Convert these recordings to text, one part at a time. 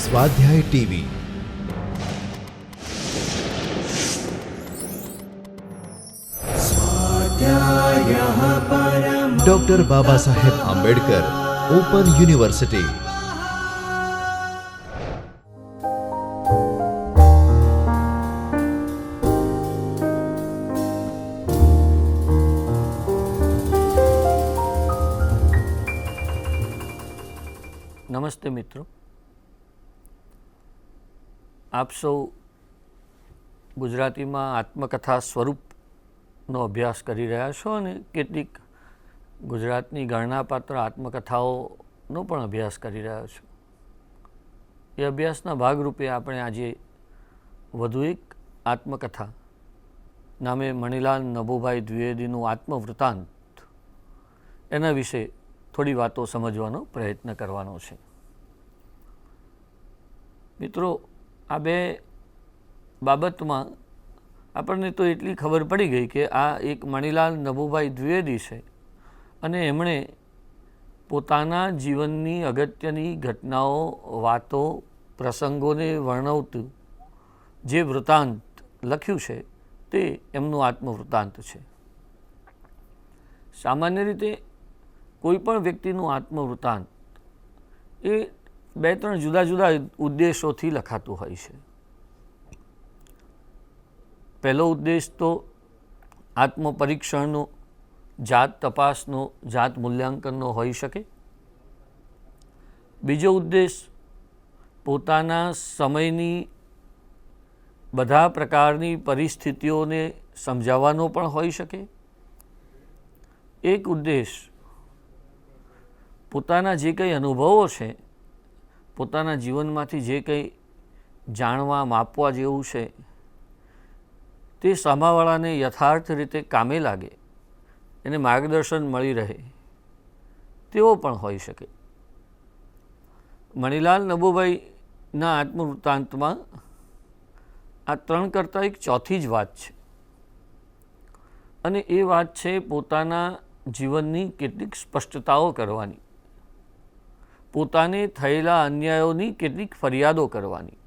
સ્વાધ્યાય TV. Doctor Baba Saheb Ambedkar open university. નમસ્તે મિત્રો, આપ સૌ ગુજરાતીમાં આત્મકથા સ્વરૂપનો અભ્યાસ કરી રહ્યા છો અને કેટલીક ગુજરાતની ગણનાપાત્ર આત્મકથાઓનો પણ અભ્યાસ કરી રહ્યા છો. એ અભ્યાસના ભાગરૂપે આપણે આજે વધુ એક આત્મકથા નામે મણિલાલ નભુભાઈ દ્વિવેદીનું આત્મવૃત્તાંત, એના વિશે થોડી વાતો સમજવાનો પ્રયત્ન કરવાનો છે. મિત્રો, આ બે બાબતમાં આપણને તો એટલી ખબર પડી ગઈ કે આ એક મણિલાલ નભુભાઈ દ્વિવેદી છે અને એમણે પોતાના જીવનની અગત્યની ઘટનાઓ, વાતો, પ્રસંગોને વર્ણવતું જે વૃત્તાંત લખ્યું છે તે એમનું આત્મવૃત્તાંત છે. સામાન્ય રીતે કોઈ પણ વ્યક્તિનું આત્મવૃત્તાંત એ બે ત્રણ જુદા જુદા ઉદ્દેશોથી લખાતું હોય છે. પહેલો ઉદ્દેશ તો આત્મપરીક્ષણનો, જાત તપાસનો, જાત મૂલ્યાંકનનો હોઈ શકે. બીજો ઉદ્દેશ પોતાના સમયની બધા પ્રકારની પરિસ્થિતિઓને સમજાવવાનો પણ હોઈ શકે. એક ઉદ્દેશ પોતાના જે કંઈ અનુભવો છે, પોતાના જીવનમાંથી જે કંઈ જાણવા માપવા જેવું છે તે સામાવાળાને યથાર્થ રીતે કામે લાગે, એને માર્ગદર્શન મળી રહે તેવો પણ હોઈ શકે. મણિલાલ નભુભાઈના આત્મવૃત્તાંતમાં આ ત્રણ કરતાં એક ચોથી જ વાત છે અને એ વાત છે પોતાના જીવનની કેટલીક સ્પષ્ટતાઓ કરવાની, પોતાને થયેલા અન્યાયોની કેટલીક ફરિયાદો કરવાની,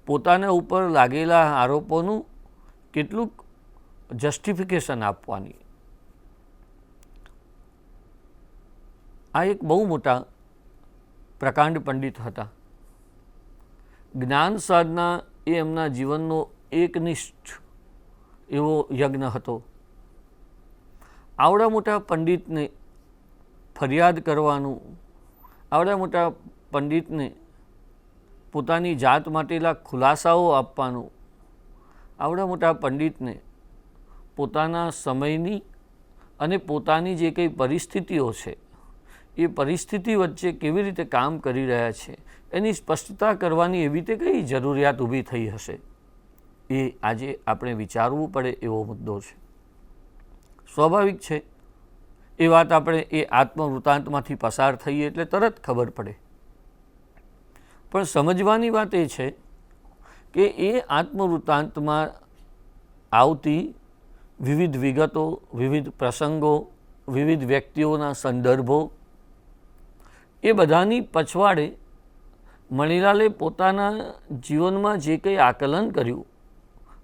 પોતાના ઉપર લાગેલા આરોપોનું કેટલુંક જસ્ટિફિકેશન આપવાની. આ એક બહુ મોટા પ્રકાંડ પંડિત હતા. જ્ઞાન સાધના એ એમના જીવનનો એકનિષ્ઠ એવો યજ્ઞ હતો. આવડા મોટા પંડિતને ફરિયાદ કરવાનું, આવડા મોટા પંડિતને પોતાની જાત માટેલા ખુલાસાઓ આપવાનું, આવડા મોટા પંડિતને પોતાના સમયની અને પોતાની જે કંઈ પરિસ્થિતિઓ છે એ પરિસ્થિતિ વચ્ચે કેવી રીતે કામ કરી રહ્યા છે એની સ્પષ્ટતા કરવાની એવી રીતે કઈ જરૂરિયાત ઊભી થઈ હશે, એ આજે આપણે વિચારવું પડે એવો મુદ્દો છે. સ્વાભાવિક છે એ વાત આપણે એ આત્મવૃત્તાંતમાંથી પસાર થઈએ એટલે તરત ખબર પડે. પણ સમજવાની વાત એ છે કે એ આત્મવૃત્તાંતમાં આવતી વિવિધ વિગતો, વિવિધ પ્રસંગો, વિવિધ વ્યક્તિઓના સંદર્ભો, એ બધાની પછવાડે મણિલાલે પોતાના જીવનમાં જે કંઈ આકલન કર્યું,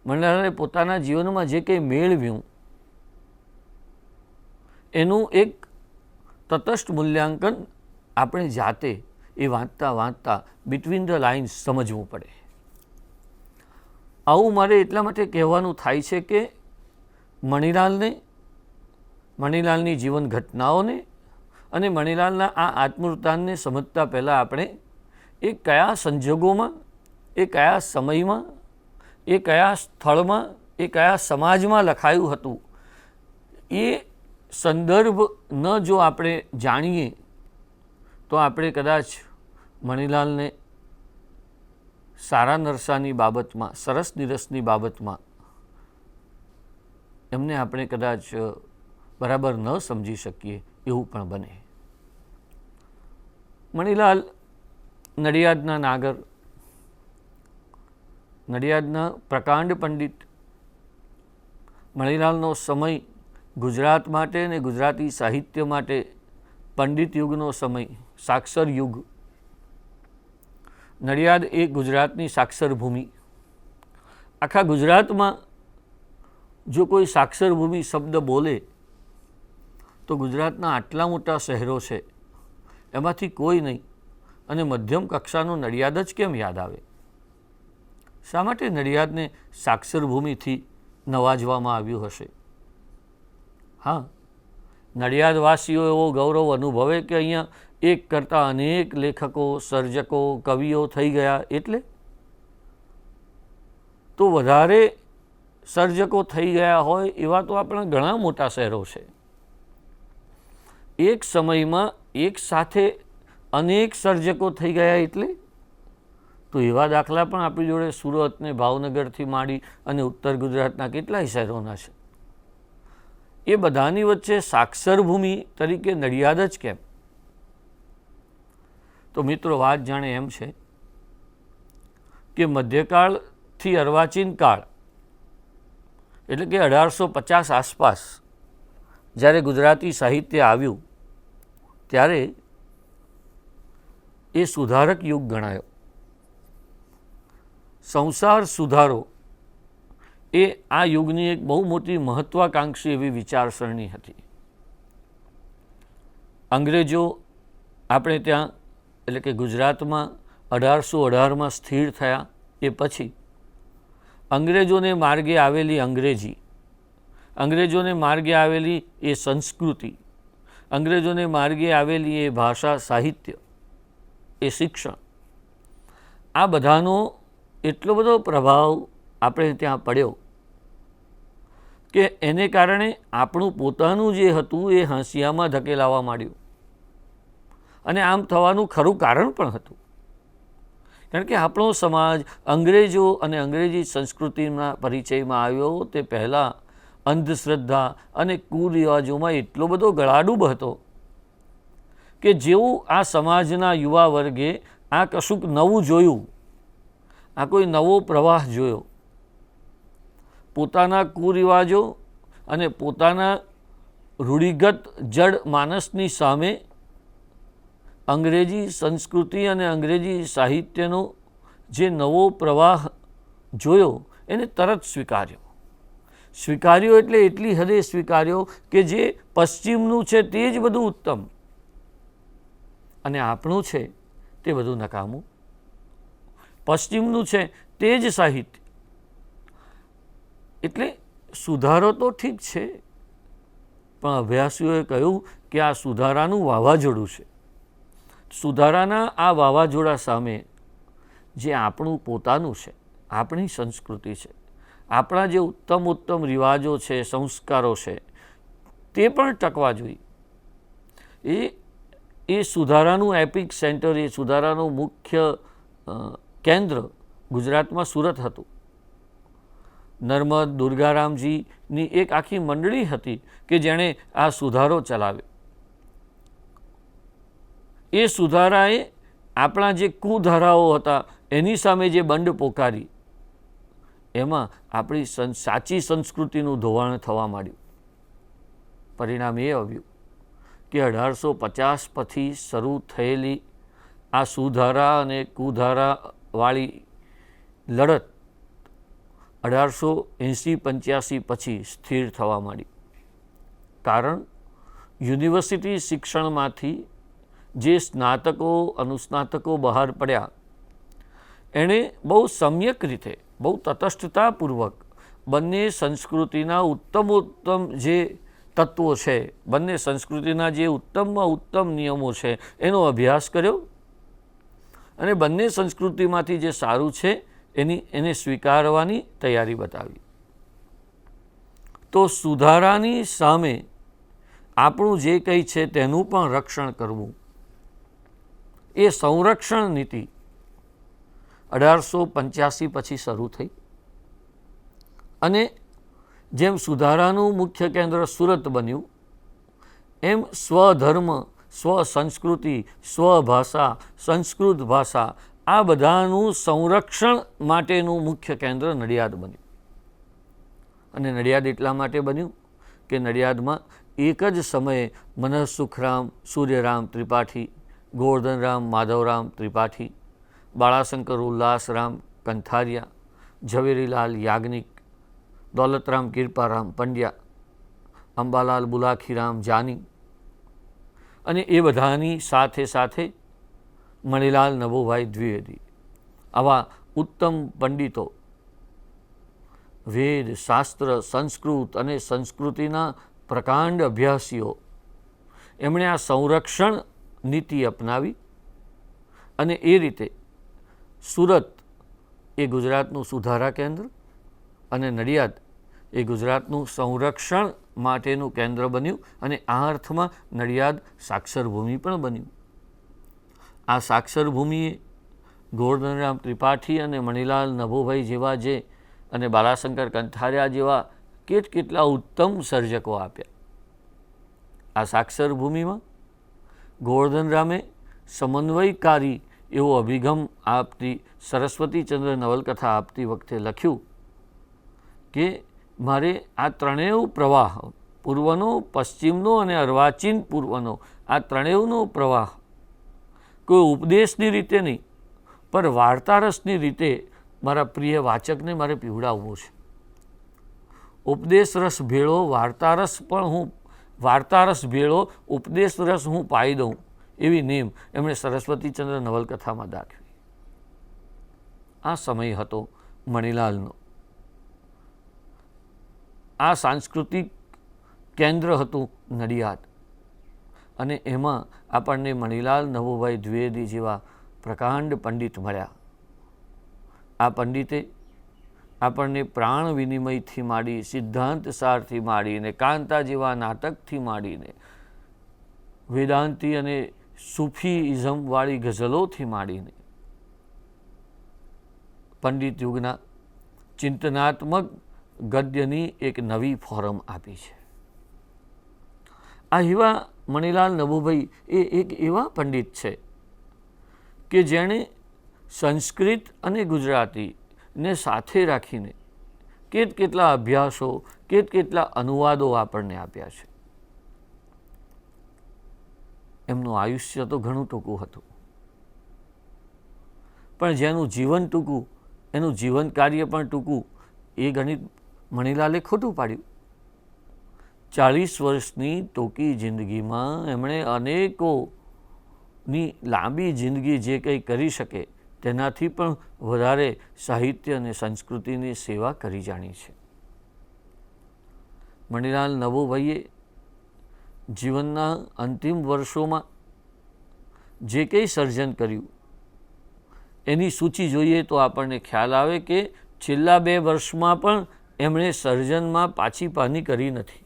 મણિલાલે પોતાના જીવનમાં જે કંઈ મેળવ્યું એનું એક તટસ્થ મૂલ્યાંકન આપણે જાતે એ વાંચતા વાંચતા બિટવીન ધ લાઇન્સ સમજવું પડે. આવું મારે એટલા માટે કહેવાનું થાય છે કે મણિલાલની જીવન ઘટનાઓને અને મણિલાલના આ આત્મવૃત્તાંતને સમજતા પહેલાં આપણે એ કયા સંજોગોમાં, એ કયા સમયમાં, એ કયા સ્થળમાં, એ કયા સમાજમાં લખાયું હતું એ સંદર્ભ ન જો આપણે જાણીએ તો આપણે કદાચ મણિલાલને સારા નરસાની બાબતમાં, સરસ નિરસની બાબતમાં એમને આપણે કદાચ બરાબર ન સમજી શકીએ એવું પણ બને. મણિલાલ નડિયાદના નાગર, નડિયાદના પ્રકાંડ પંડિત. મણિલાલનો સમય ગુજરાત માટે અને ગુજરાતી સાહિત્ય માટે પંડિત યુગનો સમય, સાક્ષર યુગ. નડિયાદ એ ગુજરાતની સાક્ષર ભૂમિ. આખા ગુજરાતમાં જો કોઈ સાક્ષર ભૂમિ શબ્દ બોલે તો ગુજરાતના આટલા મોટા શહેરો છે એમાંથી કોઈ નહીં, અને મધ્યમ કક્ષાનું નડિયાદ જ કેમ યાદ આવે? શા માટે નડિયાદને સાક્ષર ભૂમિથી નવાજવામાં આવ્યું હશે? હા, નડિયાદવાસીઓ એવો ગૌરવ અનુભવે કે અહીંયા એક કરતાં અનેક લેખકો, સર્જકો, કવિઓ થઈ ગયા, એટલે તો વધારે સર્જકો થઈ ગયા હોય એવા તો આપણા ઘણા મોટા શહેરો છે. એક સમયમાં એક સાથે અનેક સર્જકો થઈ ગયા, એટલે તો એવા દાખલા પણ આપણી જોડે સુરત ને ભાવનગરથી માંડી અને ઉત્તર ગુજરાતના કેટલાય શહેરોના છે. એ બધાની વચ્ચે સાક્ષર ભૂમિ તરીકે નડિયાદ જ કેમ? તો મિત્રો, વાત જાણે એમ છે કે મધ્યકાળથી અર્વાચીન કાળ એટલે કે 1850 આસપાસ જ્યારે ગુજરાતી સાહિત્ય આવ્યું ત્યારે એ સુધારક યુગ ગણાયો. સંસાર સુધારો એ આ યુગની એક બહુ મોટી મહત્વાકાંક્ષી એવી વિચારસરણી હતી. અંગ્રેજો આપણે ત્યાં એટલે કે ગુજરાતમાં 1818માં સ્થિર થયા એ પછી અંગ્રેજોને માર્ગે આવેલી અંગ્રેજી, અંગ્રેજોને માર્ગે આવેલી એ સંસ્કૃતિ, અંગ્રેજોને માર્ગે આવેલી એ ભાષા, સાહિત્ય, એ શિક્ષણ, આ બધાનો એટલો બધો પ્રભાવ આપણે ત્યાં પડ્યો કે એને કારણે આપણું પોતાનું જે હતું એ હાંસિયામાં ધકેલાવા માંડ્યું. અને આમ થવાનું ખરું કારણ પણ હતું, કારણ કે આપણો સમાજ અંગ્રેજો અને અંગ્રેજી સંસ્કૃતિના પરિચયમાં આવ્યો તે પહેલાં અંધશ્રદ્ધા અને કુરિવાજોમાં એટલો બધો ગળાડૂબ હતો કે જેવું આ સમાજના યુવા વર્ગે આ કશુંક નવું જોયું, આ કોઈ નવો પ્રવાહ જોયો, પોતાના કુરિવાજો અને પોતાના રૂઢિગત જડ માનસની સામે અંગ્રેજી સંસ્કૃતિ અને અંગ્રેજી સાહિત્યનો જે નવો પ્રવાહ જોયો એને તરત સ્વીકાર્યો. સ્વીકાર્યો એટલે એટલી હદે સ્વીકાર્યો કે જે પશ્ચિમનું છે તે જ બધું ઉત્તમ અને આપણું છે તે બધું નકામું. પશ્ચિમનું છે તે જ સાહિત્ય. એટલે સુધારો તો ઠીક છે, પણ અભ્યાસીઓએ કહ્યું કે આ સુધારાનું વાવાઝોડું છે. સુધારાના આ વાવાઝોડા સામે જે આપણું પોતાનું છે, આપણી સંસ્કૃતિ છે, આપણા જે ઉત્તમ ઉત્તમ રિવાજો છે, સંસ્કારો છે, તે પણ ટકવા જોઈએ. એ સુધારાનું એપિક સેન્ટર, એ સુધારાનું મુખ્ય કેન્દ્ર ગુજરાતમાં સુરત હતું. નર્મદ દુર્ગારામજીની એક આખી મંડળી હતી કે જેણે આ સુધારો ચલાવ્યો. એ સુધારાએ આપણા જે કુધારાઓ હતા એની સામે જે બંડ પોકારી, એમાં આપણી સાચી સંસ્કૃતિનું ધોવાણ થવા માંડ્યું. પરિણામ એ આવ્યું કે 1850 પછી શરૂ થયેલી આ સુધારા અને કુધારાવાળી લડત 1880-85 પછી સ્થિર થવા માંડી. કારણ યુનિવર્સિટી શિક્ષણમાંથી જે સ્નાતકો, અનુસ્નાતકો બહાર પડ્યા એણે બહુ સમ્યક રીતે, બહુ તટસ્થતાપૂર્વક બંને સંસ્કૃતિના ઉત્તમ જે તત્વો છે, બંને સંસ્કૃતિના જે ઉત્તમમાં ઉત્તમ નિયમો છે એનો અભ્યાસ કર્યો અને બંને સંસ્કૃતિમાંથી જે સારું છે એને સ્વીકારવાની તૈયારી બતાવી. તો સુધારાની સામે આપણું જે કંઈ છે તેનું પણ રક્ષણ કરવું, એ સંરક્ષણ નીતિ 1885 પછી શરૂ થઈ. અને જેમ સુધારાનું મુખ્ય કેન્દ્ર સુરત બન્યું, એમ સ્વધર્મ, સ્વસંસ્કૃતિ, સ્વભાષા, સંસ્કૃત ભાષા, આ બધાનું સંરક્ષણ માટેનું મુખ્ય કેન્દ્ર નડિયાદ બન્યું. અને નડિયાદ એટલા માટે બન્યું કે નડિયાદમાં એક જ સમયે મનઃસુખરામ, સૂર્યરામ ત્રિપાઠી, ગોવર્ધનરામ, માધવરામ ત્રિપાઠી, બાળાશંકર ઉલ્લાસરામ કંથારિયા, ઝવેરીલાલ યાજ્ઞિક, દોલતરામ કિરપારામ પંડ્યા, અંબાલાલ બુલાખીરામ જાની અને એ બધાની સાથે સાથે મણિલાલ નભોભાઈ દ્વિવેદી, આવા ઉત્તમ પંડિતો, વેદ, શાસ્ત્ર, સંસ્કૃત અને સંસ્કૃતિના પ્રકાંડ અભ્યાસીઓ, એમણે આ સંરક્ષણ નીતિ અપનાવી અને એ રીતે સુરત એ ગુજરાતનું સુધારા કેન્દ્ર અને નડિયાદ એ ગુજરાતનું સંરક્ષણ માટેનું કેન્દ્ર બન્યું અને આ અર્થમાં નડિયાદ સાક્ષર ભૂમિ પણ બન્યું. આ સાક્ષર ભૂમિએ ગોવર્ધનરામ ત્રિપાઠી અને મણિલાલ નભોભાઈ જેવા જે અને બાલાશંકર કંથારિયા જેવા કેટલા ઉત્તમ સર્જકો આપ્યા. આ સાક્ષર ભૂમિમાં ગોવર્ધનરામે સમન્વયકારી એવો અભિગમ આપતી સરસ્વતીચંદ્ર નવલકથા આપતી વખતે લખ્યું કે મારે આ ત્રણેય પ્રવાહ, પૂર્વનો, પશ્ચિમનો અને અર્વાચીન પૂર્વનો, આ ત્રણેયનો પ્રવાહ કોઈ ઉપદેશની રીતે નહીં પણ વાર્તારસની રીતે મારા પ્રિય વાચકને મારે પીવડાવવો છે. ઉપદેશ રસ ભેળો વાર્તારસ પણ હું, વાર્તારસ ભેળો ઉપદેશ રસ હું પાઈ દઉં, એવી નેમ એમણે સરસ્વતીચંદ્ર નવલકથામાં દાખવી. આ સમય હતો મણિલાલનો. આ સાંસ્કૃતિક કેન્દ્ર હતું નડિયાદ અને એમાં આપણને મણિલાલ નભોભાઈ દ્વિવેદી જેવા પ્રકાંડ પંડિત મળ્યા. આ પંડિતે આપણને પ્રાણ વિનિમયથી માંડી, સિદ્ધાંત સારથી માંડીને, કાંતા જેવા નાટકથી માંડીને, વેદાંતી અને સૂફીઇઝમવાળી ગઝલોથી માંડીને પંડિત યુગના ચિંતનાત્મક ગદ્યની એક નવી ફોરમ આપી છે. આ એવા મણિલાલ નભોભાઈ એ એક એવા પંડિત છે કે જેણે સંસ્કૃત અને ગુજરાતીને સાથે રાખીને કેટલા અભ્યાસો, કેટલા અનુવાદો આપણને આપ્યા છે. એમનું આયુષ્ય તો ઘણું ટૂંકું હતું, પણ જેનું જીવન ટૂંકું એનું જીવન કાર્ય પણ ટૂંકું એ ગણિત મણિલાલે ખોટું પાડ્યું. 40 વર્ષની ટૂંકી જિંદગીમાં એમણે અનેકોની લાંબી જિંદગી જે કંઈ કરી શકે તેનાથી પણ વધારે સાહિત્ય અને સંસ્કૃતિની સેવા કરી જાણી છે. મણિલાલ નભોભાઈએ જીવનના અંતિમ વર્ષોમાં જે કંઈ સર્જન કર્યું એની સૂચિ જોઈએ તો આપણને ખ્યાલ આવે કે છેલ્લા 2 વર્ષમાં પણ એમણે સર્જનમાં પાછી પાની કરી નથી.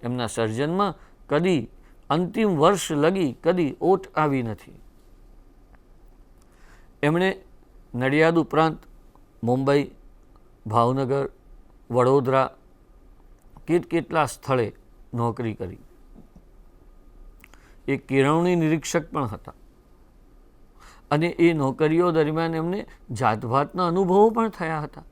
એમના સર્જનમાં કદી અંતિમ વર્ષ લગી કદી ઓટ આવી નથી. એમણે નડિયાદ ઉપરાંત મુંબઈ, ભાવનગર, વડોદરા કેટલા સ્થળે નોકરી કરી. એ કેળવણી નિરીક્ષક પણ હતા અને એ નોકરીઓ દરમિયાન એમને જાતભાતના અનુભવો પણ થયા હતા.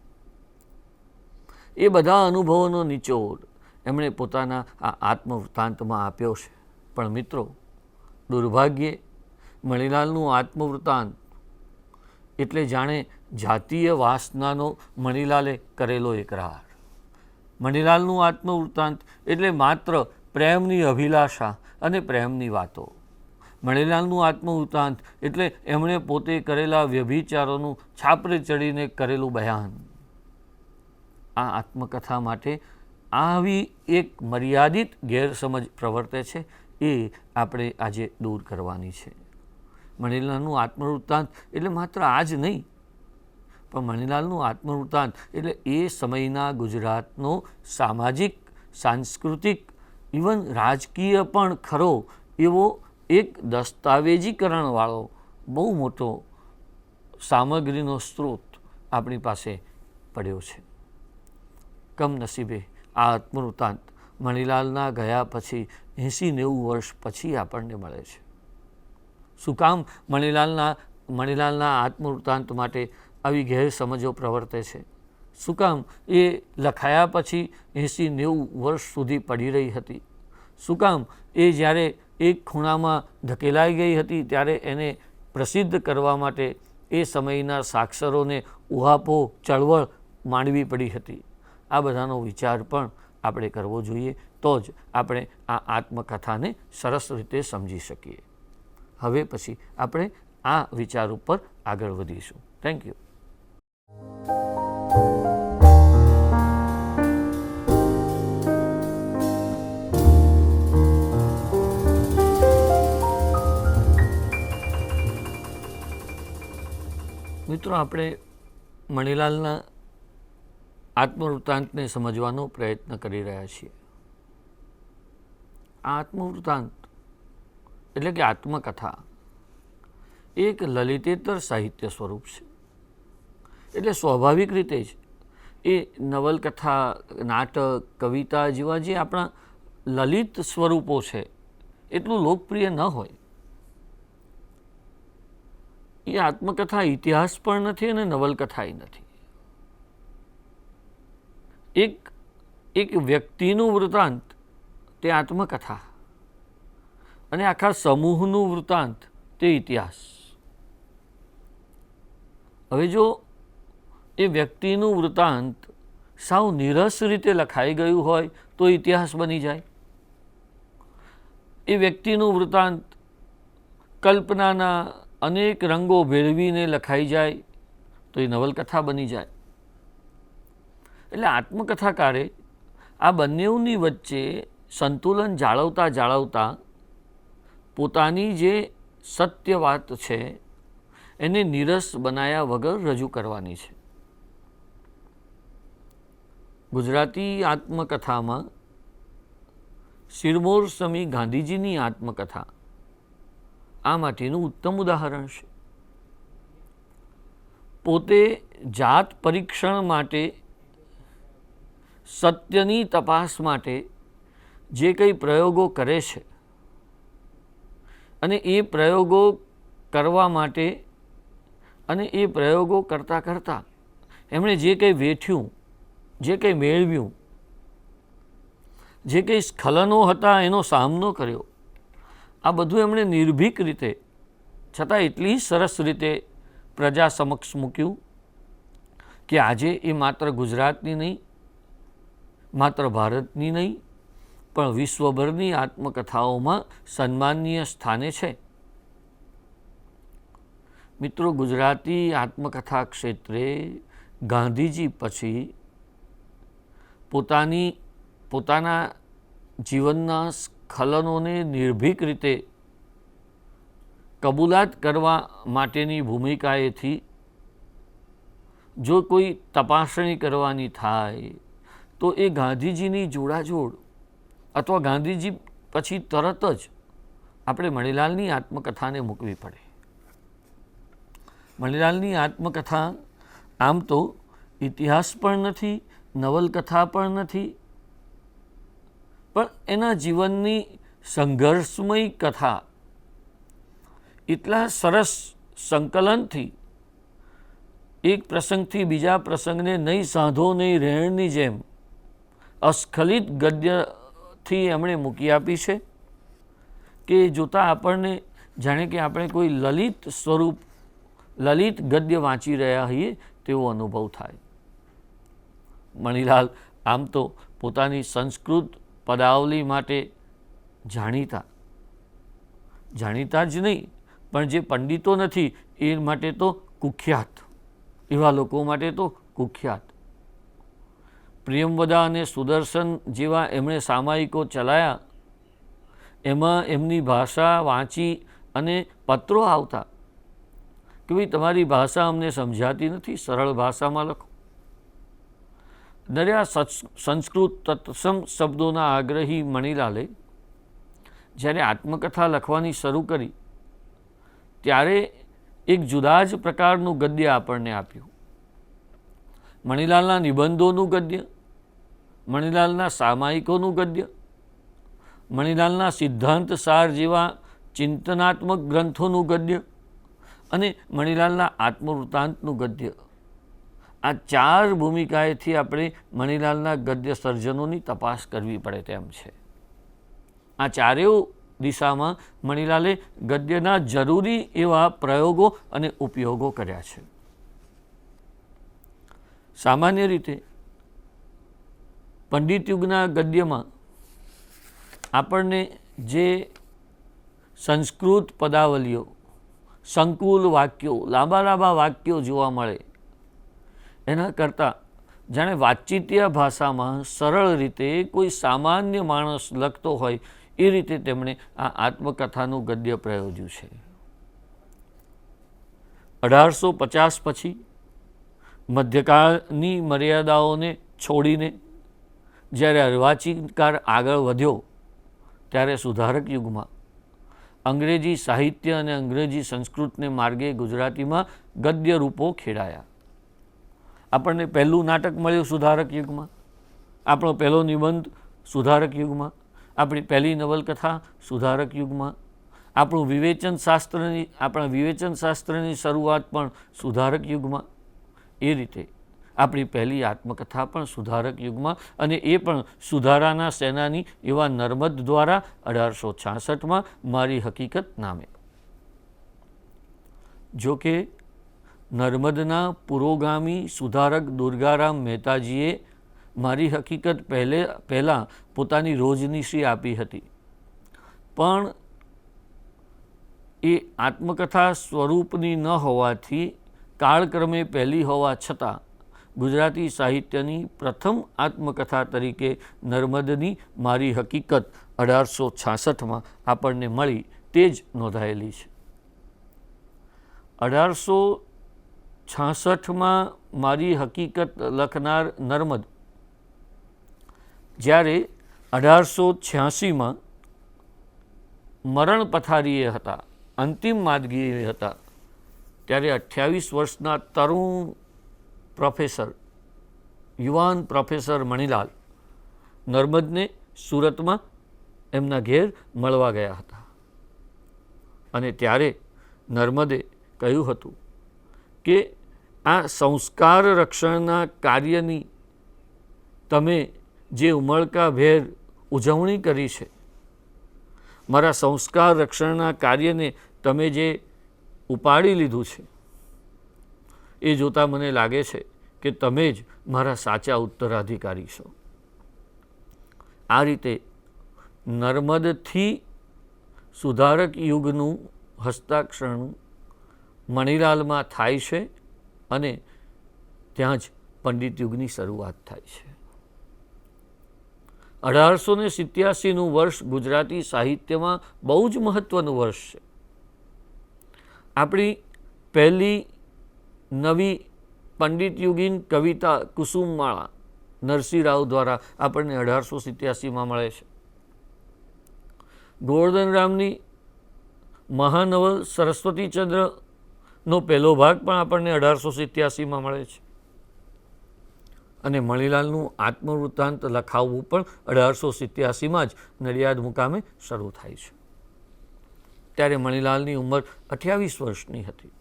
એ બધા અનુભવોનો નિચોડ એમણે પોતાના આ આત્મવૃત્તાંતમાં આપ્યો છે. પણ મિત્રો, દુર્ભાગ્યે મણિલાલનું આત્મવૃત્તાંત એટલે જાણે જાતીય વાસનાનો મણિલાલે કરેલો એકરાર. મણિલાલનું આત્મવૃત્તાંત એટલે માત્ર પ્રેમની અભિલાષા અને પ્રેમની વાતો. મણિલાલનું આત્મવૃત્તાંત એટલે એમણે પોતે કરેલા વ્યભિચારોનું છાપરે ચડીને કરેલું બયાન. આ આત્મકથા માટે આવી એક મર્યાદિત ગેરસમજ પ્રવર્તે છે, એ આપણે આજે દૂર કરવાની છે. મણિલાલનું આત્મવૃત્તાંત એટલે માત્ર આજ નહીં, પણ મણિલાલનું આત્મવૃત્તાંત એટલે એ સમયના ગુજરાતનો સામાજિક, સાંસ્કૃતિક, ઇવન રાજકીય પણ ખરો એવો એક દસ્તાવેજીકરણવાળો બહુ મોટો સામગ્રીનો સ્ત્રોત આપણી પાસે પડ્યો છે. કમનસીબે આ આત્મવૃત્તાંત મણિલાલના ગયા પછી 80-90 વર્ષ પછી આપણને મળે છે. શું કામ મણિલાલના આત્મવૃત્તાંત માટે આવી ગેરસમજો પ્રવર્તે છે? શું કામ એ લખાયા પછી 80-90 વર્ષ સુધી પડી રહી હતી? શું કામ એ જ્યારે એક ખૂણામાં ધકેલાઈ ગઈ હતી ત્યારે એને પ્રસિદ્ધ કરવા માટે એ સમયના સાક્ષરોને ઉહાપો ચળવળ માંડવી પડી હતી. આ બધાનો વિચાર પણ આપણે કરવો જોઈએ, તો જ આપણે આ આત્મકથાને સરસ રીતે સમજી શકીએ. હવે પછી આપણે આ વિચાર ઉપર આગળ વધીશું. Thank you. મિત્રો, આપણે મણીલાલના આત્મવૃત્તાંતને સમજવાનો પ્રયત્ન કરી રહ્યા છીએ. આ આત્મવૃત્તાંત એટલે કે આત્મકથા એક લલિતેતર સાહિત્ય સ્વરૂપ છે. એટલે સ્વાભાવિક રીતે જ એ નવલકથા, નાટક, કવિતા જેવા જે આપણા લલિત સ્વરૂપો છે એટલું લોકપ્રિય ન હોય. એ આત્મકથા ઇતિહાસ પણ નથી અને નવલકથાય નથી. એક વ્યક્તિનું વૃત્તાંત તે આત્મકથા અને આખા સમૂહનું વૃત્તાંત તે ઇતિહાસ. હવે જો એ વ્યક્તિનું વૃત્તાંત સાવ નીરસ રીતે લખાઈ ગયું હોય તો ઇતિહાસ બની જાય. એ વ્યક્તિનું વૃત્તાંત કલ્પનાના અનેક રંગો ભેળવીને લખાઈ જાય તો એ નવલકથા બની જાય. એટલે આત્મકથાકારે આ બંનેની વચ્ચે સંતુલન જાળવતા જાળવતા પોતાની જે સત્ય વાત છે એને નીરસ બનાયા વગર રજૂ કરવાની છે. ગુજરાતી આત્મકથામાં શિરમોર સમી ગાંધીજીની આત્મકથા આ માટેનું ઉત્તમ ઉદાહરણ છે. પોતે જાત પરીક્ષણ માટે, સત્યની તપાસ માટે જે કંઈ પ્રયોગો કરે છે અને એ પ્રયોગો કરવા માટે અને એ પ્રયોગો કરતાં કરતાં એમણે જે કંઈ વેઠ્યું, જે કંઈ મેળવ્યું, જે કંઈ સ્ખલનો હતા એનો સામનો કર્યો, આ બધું એમણે નિર્ભીક રીતે છતાં એટલી સરસ રીતે પ્રજા સમક્ષ મૂક્યું કે આજે એ માત્ર ગુજરાતની નહીં, માત્ર ભારતની નહીં, પણ વિશ્વભરની આત્મકથાઓમાં સન્માનીય સ્થાને છે. મિત્રો, ગુજરાતી આત્મકથા ક્ષેત્રે ગાંધીજી પછી પોતાના જીવનના સ્ખલનોને નિર્ભીક રીતે કબૂલાત કરવા માટેની ભૂમિકાએથી જો કોઈ તપાસણી કરવાની થાય તો એ ગાંધીજીની જોડાજોડ અથવા ગાંધીજી પછી તરત જ આપણે મણીલાલની આત્મકથાને મૂકવી પડે. મણીલાલની આત્મકથા આમ તો ઇતિહાસ પણ નથી, નવલકથા પણ નથી, પણ એના જીવનની સંઘર્ષમય કથા એટલા સરસ સંકલનથી એક પ્રસંગથી બીજા પ્રસંગને નહીં સાંધો નહીં રહેણની જેમ અસ્ખલિત ગદ્યથી એમણે મૂકી આપી છે કે જોતાં આપણને જાણે કે આપણે કોઈ લલિત સ્વરૂપ, લલિત ગદ્ય વાંચી રહ્યા હોઈએ તેવો અનુભવ થાય. મણીલાલ આમ તો પોતાની સંસ્કૃત પદાવલી માટે જાણીતા જ નહીં, પણ જે પંડિતો નથી એ માટે તો કુખ્યાત, એવા લોકો માટે તો કુખ્યાત. પ્રિયમવદા અને સુદર્શન જેવા એમણે સામાયિકો ચલાયા, એમાં એમની ભાષા વાંચી અને પત્રો આવતા કે ભાઈ તમારી ભાષા અમને સમજાતી નથી, સરળ ભાષામાં લખો. દરિયા સંસ્કૃત તત્સમ શબ્દોના આગ્રહી મણીલાલે જ્યારે આત્મકથા લખવાની શરૂ કરી ત્યારે એક જુદા જ પ્રકારનું ગદ્ય આપણને આપ્યું. મણીલાલના નિબંધોનું ગદ્ય, મણીલાલના સામાયિકોનું ગદ્ય, મણીલાલના સિદ્ધાંત સાર જેવા ચિંતનાત્મક ગ્રંથોનું ગદ્ય અને મણીલાલના આત્મવૃત્તાંતનું ગદ્ય. આ ચાર ભૂમિકાએથી આપણે મણીલાલના ગદ્ય સર્જનોની તપાસ કરવી પડે તેમ છે. આ ચારેય દિશામાં મણિલાલે ગદ્યના જરૂરી એવા પ્રયોગો અને ઉપયોગો કર્યા છે. સામાન્ય રીતે પંડિત યુગના ગદ્યમાં આપણને જે સંસ્કૃત પદાવલીઓ, સંકુલ વાક્યો, લાંબા લાંબા વાક્યો જોવા મળે, એના કરતાં જાણે વાતચીતીય ભાષામાં સરળ રીતે કોઈ સામાન્ય માણસ લખતો હોય એ રીતે તેમણે આ આત્મકથાનું ગદ્ય પ્રયોજ્યું છે. 1850 પછી મધ્યકાળની મર્યાદાઓને છોડીને જ્યારે અર્વાચીનકાર આગળ વધ્યો ત્યારે સુધારક યુગમાં અંગ્રેજી સાહિત્ય અને અંગ્રેજી સંસ્કૃતને માર્ગે ગુજરાતીમાં ગદ્ય રૂપો ખેડાયા. આપણને પહેલું નાટક મળ્યું સુધારક યુગમાં, આપણો પહેલો નિબંધ સુધારક યુગમાં, આપણી પહેલી નવલકથા સુધારક યુગમાં, આપણા વિવેચન શાસ્ત્રની શરૂઆત પણ સુધારક યુગમાં. એ રીતે આપણી પહેલી આત્મકથા પણ સુધારક યુગમાં, અને એ પણ સુધારાના સેનાની એવા નર્મદ દ્વારા 1866માં મારી હકીકત નામે. જો કે નર્મદના પુરોગામી સુધારક દુર્ગારામ મહેતાજીએ મારી હકીકત પહેલાં પોતાની રોજનીશી આપી હતી, પણ એ આત્મકથા સ્વરૂપની ન હોવાથી કાળક્રમે પહેલી હોવા છતાં ગુજરાતી સાહિત્યની પ્રથમ આત્મકથા તરીકે નર્મદની મારી હકીકત 1866માં આપણને મળી તે જ નોંધાયેલી છે. 1866માં મારી હકીકત લખનાર નર્મદ જ્યારે 1886માં મરણ પથારીએ હતા, અંતિમ માદગીએ હતા, ત્યારે 28 વર્ષના તરુણ પ્રોફેસર, યુવાન પ્રોફેસર મણિલાલ નર્મદને સુરતમાં એમના ઘેર મળવા ગયા હતા. અને ત્યારે નર્મદે કહ્યું હતું કે આ સંસ્કાર રક્ષણના કાર્યની તમે જે ઉમળકાભેર ઉજવણી કરી છે, મારા સંસ્કાર રક્ષણના કાર્યને તમે જે ઉપાડી લીધું છે, એ જોતાં મને લાગે છે કે તમે જ મારા સાચા ઉત્તરાધિકારી છો. આ રીતે નર્મદથી સુધારક યુગનું હસ્તાક્ષરનું મણિલાલમાં થાય છે અને ત્યાં જ પંડિત યુગની શરૂઆત થાય છે. 1887નું વર્ષ ગુજરાતી સાહિત્યમાં બહુ જ મહત્ત્વનું વર્ષ છે. આપણી પહેલી નવી પંડિત યુગીન કવિતા કુસુમમાળા નરસિંહ રાવ દ્વારા આપણને 1887માં મળે છે. ગોવર્ધનરામની મહાનવલ સરસ્વતીચંદ્રનો પહેલો ભાગ પણ આપણને 1887માં મળે છે. અને મણિલાલનું આત્મવૃત્તાંત લખાવવું પણ 1887માં જ નડિયાદ મુકામે શરૂ થાય છે. ત્યારે મણિલાલની ઉંમર 28 વર્ષની હતી.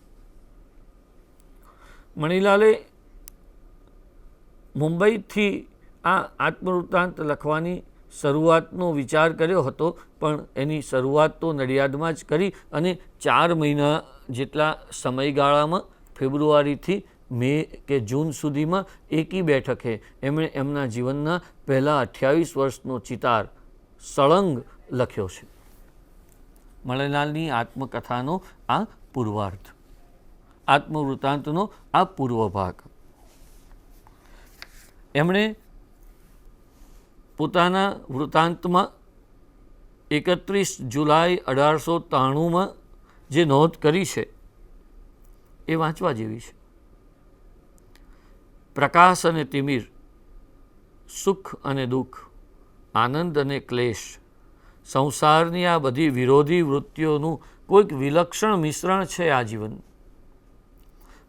મણિલાલે મુંબઈથી આ આત્મવૃત્તાંત લખવાની શરૂઆતનો વિચાર કર્યો હતો, પણ એની શરૂઆત તો નડિયાદમાં જ કરી અને 4 મહિના જેટલા સમયગાળામાં ફેબ્રુઆરીથી મે કે જૂન સુધીમાં એકી બેઠકે એમણે એમના જીવનના પહેલાં 28 વર્ષનો ચિતાર સળંગ લખ્યો છે. મણિલાલની આત્મકથાનો આ પૂર્વાર્ધ, આત્મવૃત્તાંતનો આ પૂર્વ ભાગ. એમણે પોતાના વૃત્તાંતમાં 31 જુલાઈ 1893માં જે નોંધ કરી છે એ વાંચવા જેવી છે. પ્રકાશ અને તિમિર, સુખ અને દુઃખ, આનંદ અને ક્લેશ, સંસારની આ બધી વિરોધી વૃત્તિઓનું કોઈક વિલક્ષણ મિશ્રણ છે આ જીવન.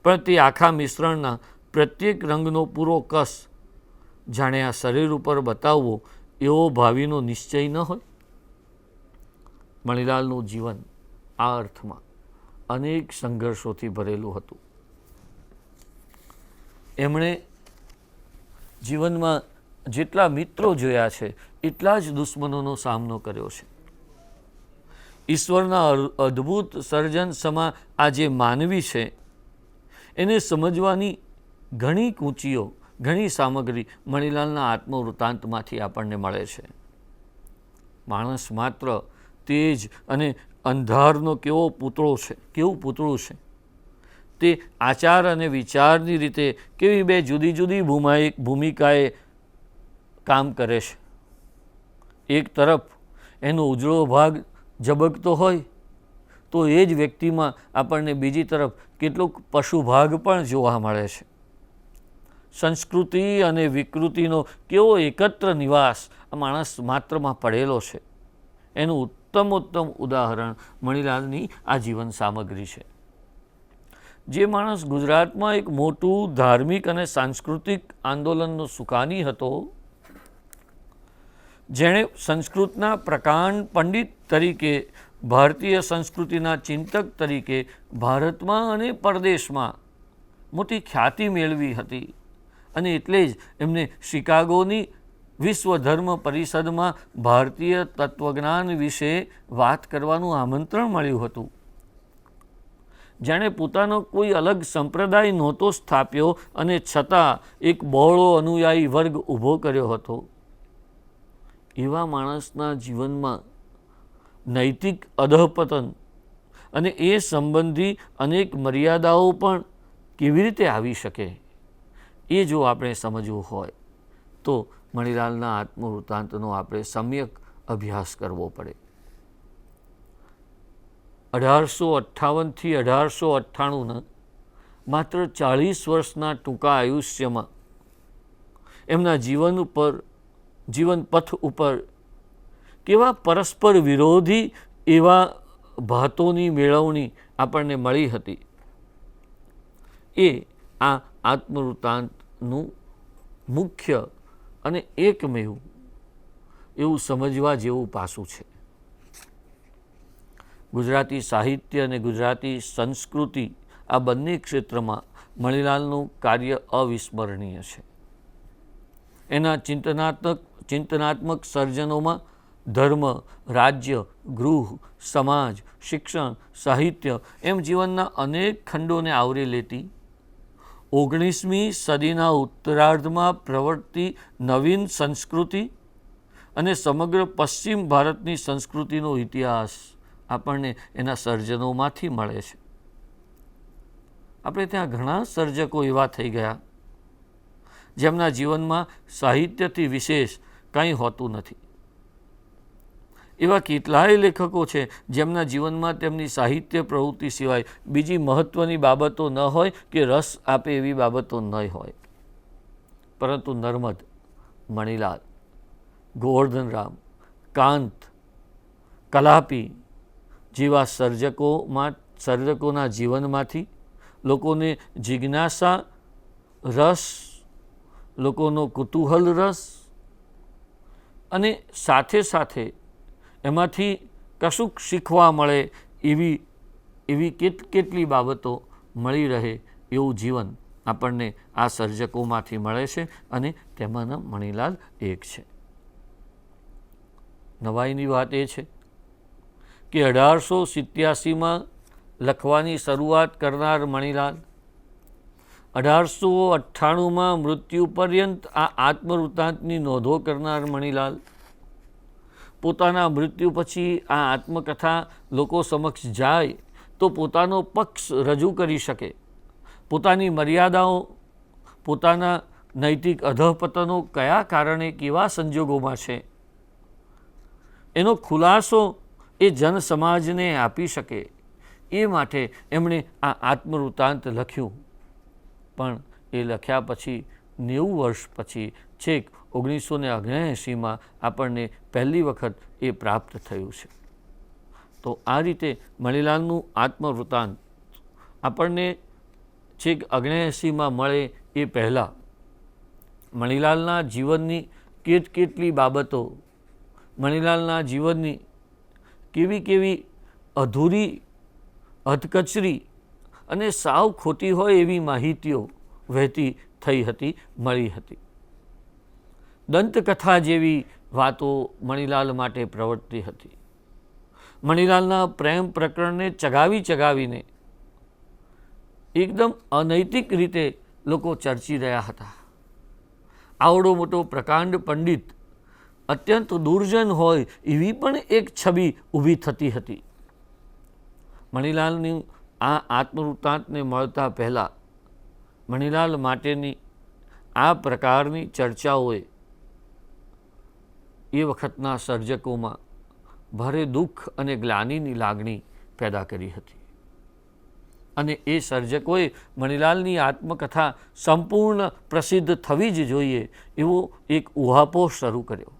પણ તે આખા મિશ્રણના પ્રત્યેક રંગનો પૂરો કસ જાણે આ શરીર ઉપર બતાવવો એવો ભાવિનો નિશ્ચય ન હોય. મણિલાલનું જીવન આ અર્થમાં અનેક સંઘર્ષોથી ભરેલું હતું. એમણે જીવનમાં જેટલા મિત્રો જોયા છે એટલા જ દુશ્મનોનો સામનો કર્યો છે. ઈશ્વરના અદ્ભુત સર્જન સમા આ જે માનવી છે એને સમજવાની ઘણી કૂંચીઓ, ઘણી સામગ્રી મણિલાલના આત્મવૃત્તાંતમાંથી આપણને મળે છે. માણસ માત્ર તેજ અને અંધારનો કેવું પૂતળું છે. તે આચાર અને વિચારની રીતે કેવી બે જુદી જુદી ભૂમિકાએ કામ કરે છે. એક તરફ એનો ઉજળો ભાગ ઝબકતો હોય તો એ જ વ્યક્તિમાં આપણને બીજી તરફ કેટલોક પશુ ભાગ પણ જોવા મળે છે. સંસ્કૃતિ અને વિકૃતિનો કેવો એકત્ર નિવાસ આ માણસ માત્રમાં પડેલો છે. એનું ઉત્તમ ઉદાહરણ મણિલાલની આ જીવન સામગ્રી છે. જે માણસ ગુજરાતમાં એક મોટું ધાર્મિક અને સાંસ્કૃતિક આંદોલનનો સુકાની હતો, જેણે સંસ્કૃતના પ્રકાંડ પંડિત તરીકે, ભારતીય સંસ્કૃતિના ચિંતક તરીકે ભારતમાં અને પરદેશમાં મોટી ખ્યાતિ મેળવી હતી અને એટલે જ એમને શિકાગોની વિશ્વ ધર્મ પરિષદમાં ભારતીય તત્વજ્ઞાન વિશે વાત કરવાનું આમંત્રણ મળ્યું હતું. જેણે પોતાનો કોઈ અલગ સંપ્રદાય નહોતો સ્થાપ્યો અને છતાં એક બહોળો અનુયાયી વર્ગ ઊભો કર્યો હતો. એવા માણસના જીવનમાં નૈતિક અધઃપતન અને એ સંબંધી અનેક મર્યાદાઓ પણ કેવી રીતે આવી શકે, એ જો આપણે સમજવું હોય તો મણિલાલના આત્મવૃત્તાંતનો આપણે સમ્યક અભ્યાસ કરવો પડે. 1858 થી 1898 માત્ર 40 વર્ષના ટૂંકા આયુષ્યમાં એમના જીવન પથ ઉપર કેવા પરસ્પર વિરોધી એવા ભાતોની મેળવણી આપણને મળી હતી. એ આ આત્મવૃત્તાંતનું મુખ્ય અને એકમેવ એવું સમજવા જેવું પાસું છે. ગુજરાતી સાહિત્ય અને ગુજરાતી સંસ્કૃતિ આ બંને ક્ષેત્રમાં મણિલાલનું કાર્ય અવિસ્મરણીય છે. એના ચિંતનાત્મક સર્જનોમાં ધર્મ, રાજ્ય, ગૃહ, સમાજ, શિક્ષણ, સાહિત્ય એમ જીવનના અનેક ખંડોને આવરી લેતી 19મી સદીના ઉત્તરાર્ધમાં પ્રવર્તતી નવીન સંસ્કૃતિ અને સમગ્ર પશ્ચિમ ભારતની સંસ્કૃતિનો ઇતિહાસ આપણને એના સર્જનોમાંથી મળે છે. આપણે ત્યાં ઘણા સર્જકો એવા થઈ ગયા જેમના જીવનમાં સાહિત્યથી વિશેષ કંઈ હોતું નથી. એવા કેટલાય લેખકો છે જેમના જીવનમાં તેમની સાહિત્ય પ્રવૃત્તિ સિવાય બીજી મહત્ત્વની બાબતો ન હોય કે રસ આપે એવી બાબતો ન હોય. પરંતુ નર્મદ, મણિલાલ, ગોવર્ધનરામ, કાંત, કલાપી જેવા સર્જકોના જીવનમાંથી લોકોને જિજ્ઞાસા રસ, લોકોનો કુતૂહલ રસ અને સાથે સાથે એમાંથી કશુંક શીખવા મળે એવી કેટલી બાબતો મળી રહે એવું જીવન આપણને આ સર્જકોમાંથી મળે છે અને તેમાંના મણિલાલ એક છે. નવાઈની વાત એ છે કે 1887માં લખવાની શરૂઆત કરનાર મણિલાલ 1898માં મૃત્યુ પર્યંત આ આત્મવૃત્તાંતની નોંધો કરનાર મણિલાલ પોતાના મૃત્યુ પછી આ આત્મકથા લોકો સમક્ષ જાય તો પોતાનો પક્ષ રજૂ કરી શકે, પોતાની મર્યાદાઓ, પોતાના નૈતિક અધઃપતનો કયા કારણે કેવા સંજોગોમાં છે એનો ખુલાસો એ જનસમાજને આપી શકે એ માટે એમણે આ આત્મવૃત્તાંત લખ્યું. પણ એ લખ્યા પછી 90 વર્ષ પછી છેક 1979માં આપણને પહેલી વખત એ પ્રાપ્ત થયું છે. તો આ રીતે મણિલાલનું આત્મવૃત્તાંત આપણને છેક 79માં મળે એ પહેલાં મણિલાલના જીવનની કેટલી બાબતો, મણિલાલના જીવનની કેવી અધૂરી, અધકચરી અને સાવ ખોટી હોય એવી માહિતીઓ વહેતી થઈ હતી, મળી હતી. દંતકથા જેવી વાતો મણિલાલ માટે પ્રવર્તતી હતી. મણિલાલના પ્રેમ પ્રકરણને ચગાવીને એકદમ અનૈતિક રીતે લોકો ચર્ચી રહ્યા હતા. આવડો મોટો પ્રકાંડ પંડિત અત્યંત દુર્જન હોય એવી પણ એક છબી ઊભી થતી હતી. મણિલાલની આ આત્મવૃત્તાંતને મળતા પહેલાં મણિલાલ માટેની આ પ્રકારની ચર્ચાઓએ એ વખતના સર્જકોમાં ભારે દુઃખ અને ગ્લાનિની લાગણી પેદા કરી હતી. અને એ સર્જકોએ મણિલાલની આત્મકથા સંપૂર્ણ પ્રસિદ્ધ થવી જ જોઈએ એવો એક ઉહાપોહ શરૂ કર્યો.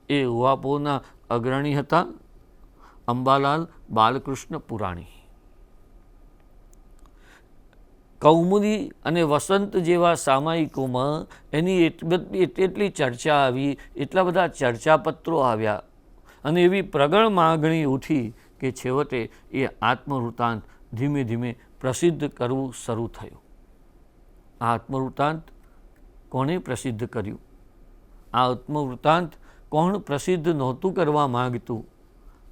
એ ઉહાપોહના અગ્રણી હતા અંબાલાલ બાલકૃષ્ણ પુરાણી. કૌમુદી અને વસંત જેવા સામાયિકોમાં એની એટલી ચર્ચા આવી, એટલા બધા ચર્ચાપત્રો આવ્યા અને એવી પ્રગળ માગણી ઉઠી કે છેવટે એ આત્મવૃત્તાંત ધીમે ધીમે પ્રસિદ્ધ કરવું શરૂ થયું. આ આત્મવૃત્તાંત કોણે પ્રસિદ્ધ કર્યું? આ આત્મવૃત્તાંત કોણ પ્રસિદ્ધ નહોતું કરવા માગતું?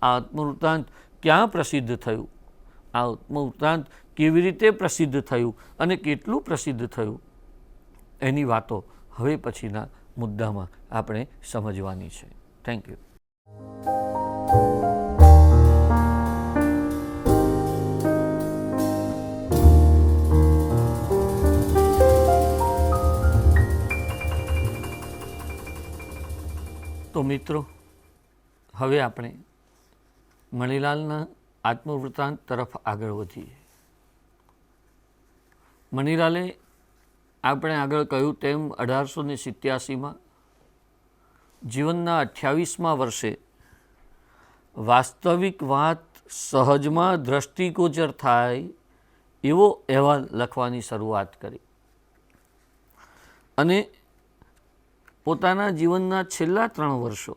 આ આત્મવૃત્તાંત ક્યાં પ્રસિદ્ધ થયું? આ આત્મવૃત્તાંત કેવી રીતે પ્રસિદ્ધ થયું અને કેટલું પ્રસિદ્ધ થયું? એની વાતો હવે પછીના મુદ્દામાં આપણે સમજવાની છે. Thank you. તો મિત્રો, હવે આપણે મણિલાલના આત્મવૃત્તાંત તરફ આગળ વધીએ. મણિલાલે આપણે આગળ કહ્યું તેમ 1887માં જીવનના 28મા વર્ષે વાસ્તવિક વાત સહજમાં દ્રષ્ટિગોચર થાય એવો અહેવાલ લખવાની શરૂઆત કરી અને પોતાના જીવનના છેલ્લા 3 વર્ષો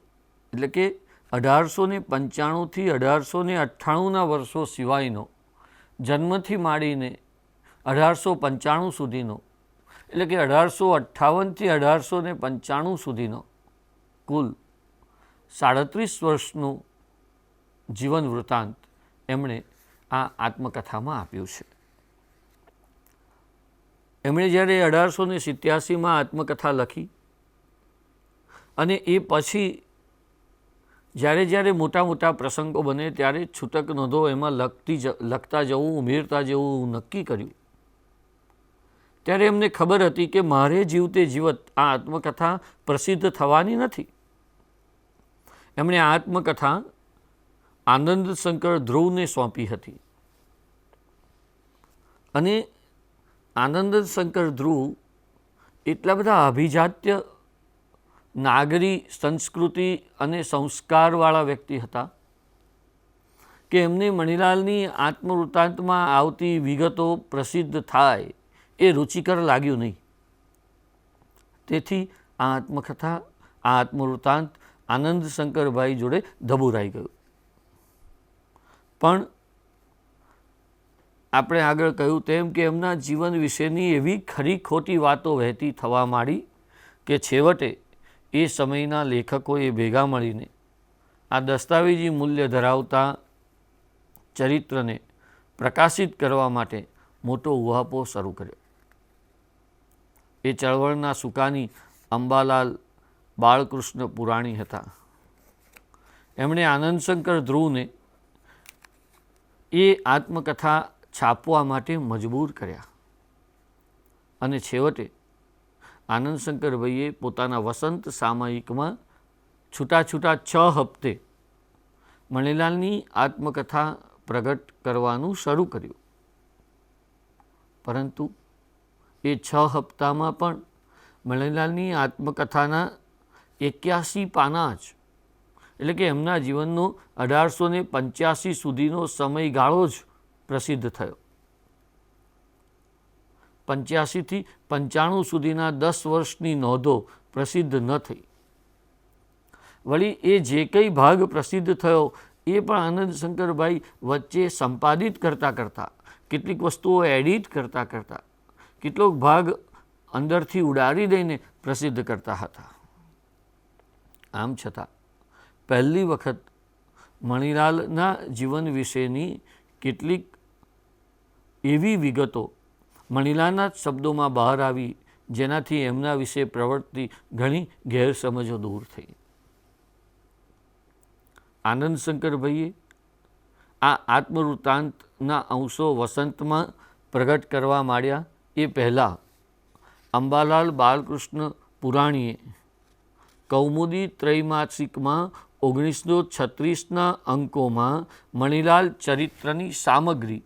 એટલે કે 1895થી 1898ના વર્ષો સિવાયનો જન્મથી માંડીને 1895 સુધીનો એટલે કે 1858થી 1895 સુધીનો કુલ 37 વર્ષનું જીવન વૃત્તાંત એમણે આ આત્મકથામાં આપ્યું છે. એમણે જ્યારે 1887માં આત્મકથા લખી અને એ પછી જ્યારે મોટા મોટા પ્રસંગો બને ત્યારે છૂટક નોંધો એમાં લખતા જવું, ઉમેરતા જવું નક્કી કર્યું. ત્યારે એમને ખબર હતી કે મારે જીવતે જીવત આ આત્મકથા પ્રસિદ્ધ થવાની નથી. એમણે આ આત્મકથા આનંદ શંકર ધ્રુવને સોંપી હતી અને આનંદ શંકર ધ્રુવ એટલા બધા અભિજાત્ય, નાગરી, સંસ્કૃતિ અને સંસ્કારવાળા વ્યક્તિ હતા કે એમને મણિલાલની આત્મવૃત્તાંતમાં આવતી વિગતો પ્રસિદ્ધ થાય એ રુચિકર લાગ્યું નહીં. તેથી આ આત્મકથા, આ આત્મવૃત્તાંત આનંદ શંકરભાઈ જોડે ધબુરાઈ ગયું. પણ આપણે આગળ કહ્યું તેમ કે એમના જીવન વિશેની એવી ખરી ખોટી વાતો વહેતી થવા માંડી કે છેવટે એ સમયના લેખકોએ ભેગા મળીને આ દસ્તાવેજી મૂલ્ય ધરાવતા ચરિત્રને પ્રકાશિત કરવા માટે મોટો ઉહાપોહ શરૂ કર્યો. એ ચળવળના સુકાની અંબાલાલ બાળકૃષ્ણ પુરાણી હતા. એમણે આનંદશંકર ધ્રુવને એ આત્મકથા છાપવા માટે મજબૂર કર્યા અને છેવટે આનંદશંકરભાઈએ પોતાના વસંત સામાયિકમાં છૂટા 6 હપ્તે મણિલાલની આત્મકથા પ્રગટ કરવાનું શરૂ કર્યું. પરંતુ એ 6 હપ્તામાં પણ મણિલાલની આત્મકથાના 81 પાના જ એટલે કે એમના જીવનનો 1885 સુધીનો સમયગાળો જ પ્રસિદ્ધ થયો. 85થી 95 સુધીના 10 વર્ષની નોંધો પ્રસિદ્ધ ન થઈ. વળી એ જે કંઈ ભાગ પ્રસિદ્ધ થયો એ પણ આનંદ શંકરભાઈ વચ્ચે સંપાદિત કરતાં કેટલીક વસ્તુઓ એડિટ કરતાં કેટલોક ભાગ અંદરથી ઉડાડી દઈને પ્રસિદ્ધ કરતા હતા. આમ છતાં પહેલી વખત મણિલાલના જીવન વિશેની કેટલીક એવી વિગતો મણિલાલના જ શબ્દોમાં બહાર આવી જેનાથી એમના વિશે પ્રવર્તતી ઘણી ગેરસમજો દૂર થઈ. આનંદ શંકરભાઈએ આ આત્મવૃત્તાંતના અંશો વસંતમાં પ્રગટ કરવા માંડ્યા એ પહેલાં અંબાલાલ બાલકૃષ્ણ પુરાણીએ કૌમુદી ત્રૈમાસિકમાં 1936ના અંકોમાં મણિલાલ ચરિત્રની સામગ્રી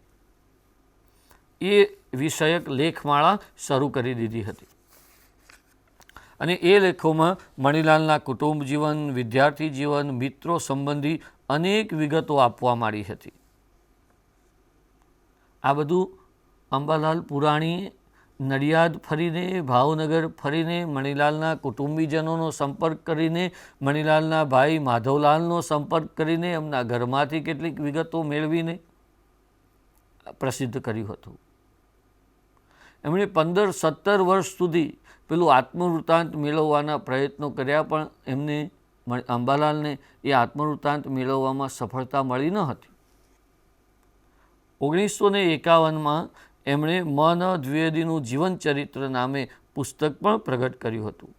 એ વિષયક લેખમાળા શરૂ કરી દીધી હતી અને એ લેખોમાં મણિલાલના કુટુંબ જીવન, વિદ્યાર્થી જીવન, મિત્રો સંબંધી અનેક વિગતો આપવા માંડી હતી. આ બધું અંબાલાલ પુરાણીએ નડિયાદ ફરીને, ભાવનગર ફરીને, મણિલાલના કુટુંબીજનોનો સંપર્ક કરીને, મણિલાલના ભાઈ માધવલાલનો સંપર્ક કરીને, એમના ઘરમાંથી કેટલીક વિગતો મેળવીને પ્રસિદ્ધ કર્યું હતું. એમણે 15-17 વર્ષ સુધી પેલું આત્મવૃત્તાંત મેળવવાના પ્રયત્નો કર્યા, પણ એમને અંબાલાલને એ આત્મવૃત્તાંત મેળવવામાં સફળતા મળી ન હતી. 1951માં એમણે મન દ્વિવેદીનું જીવન ચરિત્ર નામે પુસ્તક પણ પ્રગટ કર્યું હતું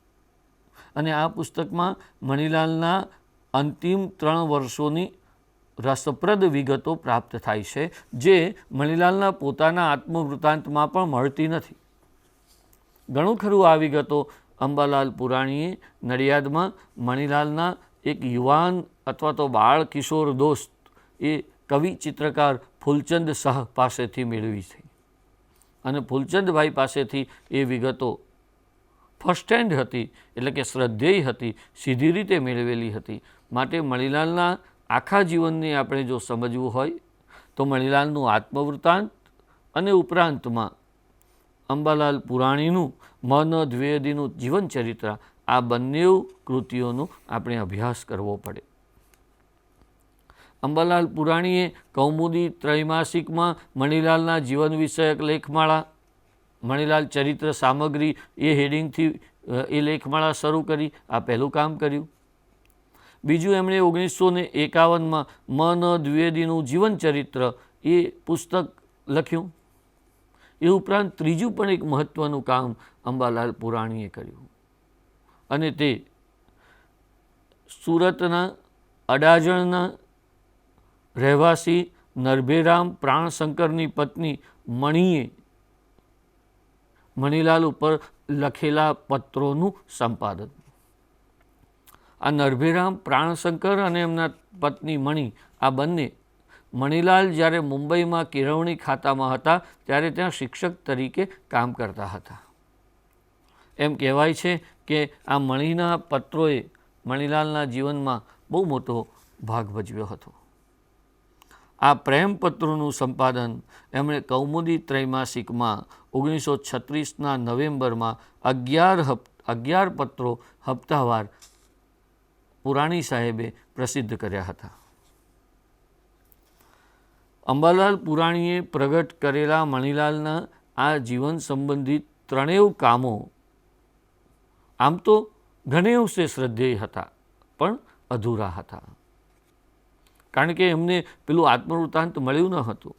અને આ પુસ્તકમાં મણિલાલના અંતિમ 3 વર્ષોની રસપ્રદ વિગતો પ્રાપ્ત થાય છે, જે મણિલાલના પોતાના આત્મવૃત્તાંતમાં પણ મળતી નથી. ઘણું ખરું આ વિગતો અંબાલાલ પુરાણીએ નડિયાદમાં મણિલાલના એક યુવાન અથવા તો બાળ કિશોર દોસ્ત એ કવિ ચિત્રકાર ફૂલચંદ શાહ પાસેથી મેળવી છે અને ફૂલચંદભાઈ પાસેથી એ વિગતો ફર્સ્ટ હેન્ડ હતી, એટલે કે શ્રદ્ધેય હતી, સીધી રીતે મેળવેલી હતી. માટે મણિલાલના આખા જીવનને આપણે જો સમજવું હોય તો મણિલાલનું આત્મવૃત્તાંત અને ઉપરાંતમાં અંબાલાલ પુરાણીનું મન દ્વિવેદીનું જીવન ચરિત્ર, આ બંને કૃતિઓનો આપણે અભ્યાસ કરવો પડે. અંબાલાલ પુરાણીએ કૌમુદી ત્રૈમાસિકમાં મણિલાલના જીવન વિષયક લેખમાળા, મણિલાલ ચરિત્ર સામગ્રી એ હેડિંગથી એ લેખમાળા શરૂ કરી. આ પહેલું કામ કર્યું. બીજું, એમણે 1951માં મન દ્વિવેદીનું જીવન ચરિત્ર એ પુસ્તક લખ્યું. એ ઉપરાંત ત્રીજું પણ એક મહત્ત્વનું કામ અંબાલાલ પુરાણીએ કર્યું અને તે સુરતના અડાજણના રહેવાસી નરભેરામ પ્રાણશંકરની પત્ની મણીએ મણિલાલ ઉપર લખેલા પત્રોનું સંપાદન. આ નરભેરામ પ્રાણશંકર અને એમના પત્ની મણી, આ બંને મણિલાલ જ્યારે મુંબઈમાં કેળવણી ખાતામાં હતા ત્યારે ત્યાં શિક્ષક તરીકે કામ કરતા હતા. એમ કહેવાય છે કે આ મણીના પત્રોએ મણિલાલના જીવનમાં બહુ મોટો ભાગ ભજવ્યો હતો. આ પ્રેમપત્રોનું સંપાદન એમણે કૌમુદી ત્રૈમાસિકમાં 1936ના નવેમ્બરમાં 11 પત્રો હપ્તાવાર પુરાણી સાહેબે પ્રસિદ્ધ કર્યા હતા. અંબાલાલ પુરાણીએ પ્રગટ કરેલા મણિલાલના આ જીવન સંબંધિત ત્રણેય કામો આમ તો ઘણે અંશે શ્રદ્ધેય હતા, પણ અધૂરા હતા, કારણ કે એમને પેલું આત્મવૃત્તાંત મળ્યું ન હતું.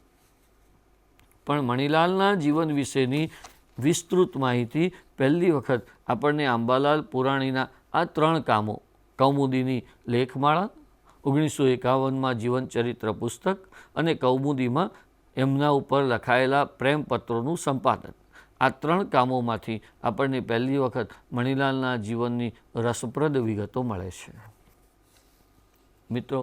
પણ મણિલાલના જીવન વિશેની વિસ્તૃત માહિતી પહેલી વખત આપણને અંબાલાલ પુરાણીના આ 3 કામો, કૌમુદીની લેખમાળા, 1951માં જીવન ચરિત્ર પુસ્તક અને કૌમુદીમાં એમના ઉપર લખાયેલા પ્રેમપત્રોનું સંપાદન, આ 3 કામોમાંથી આપણને પહેલી વખત મણિલાલના જીવનની રસપ્રદ વિગતો મળે છે. મિત્રો,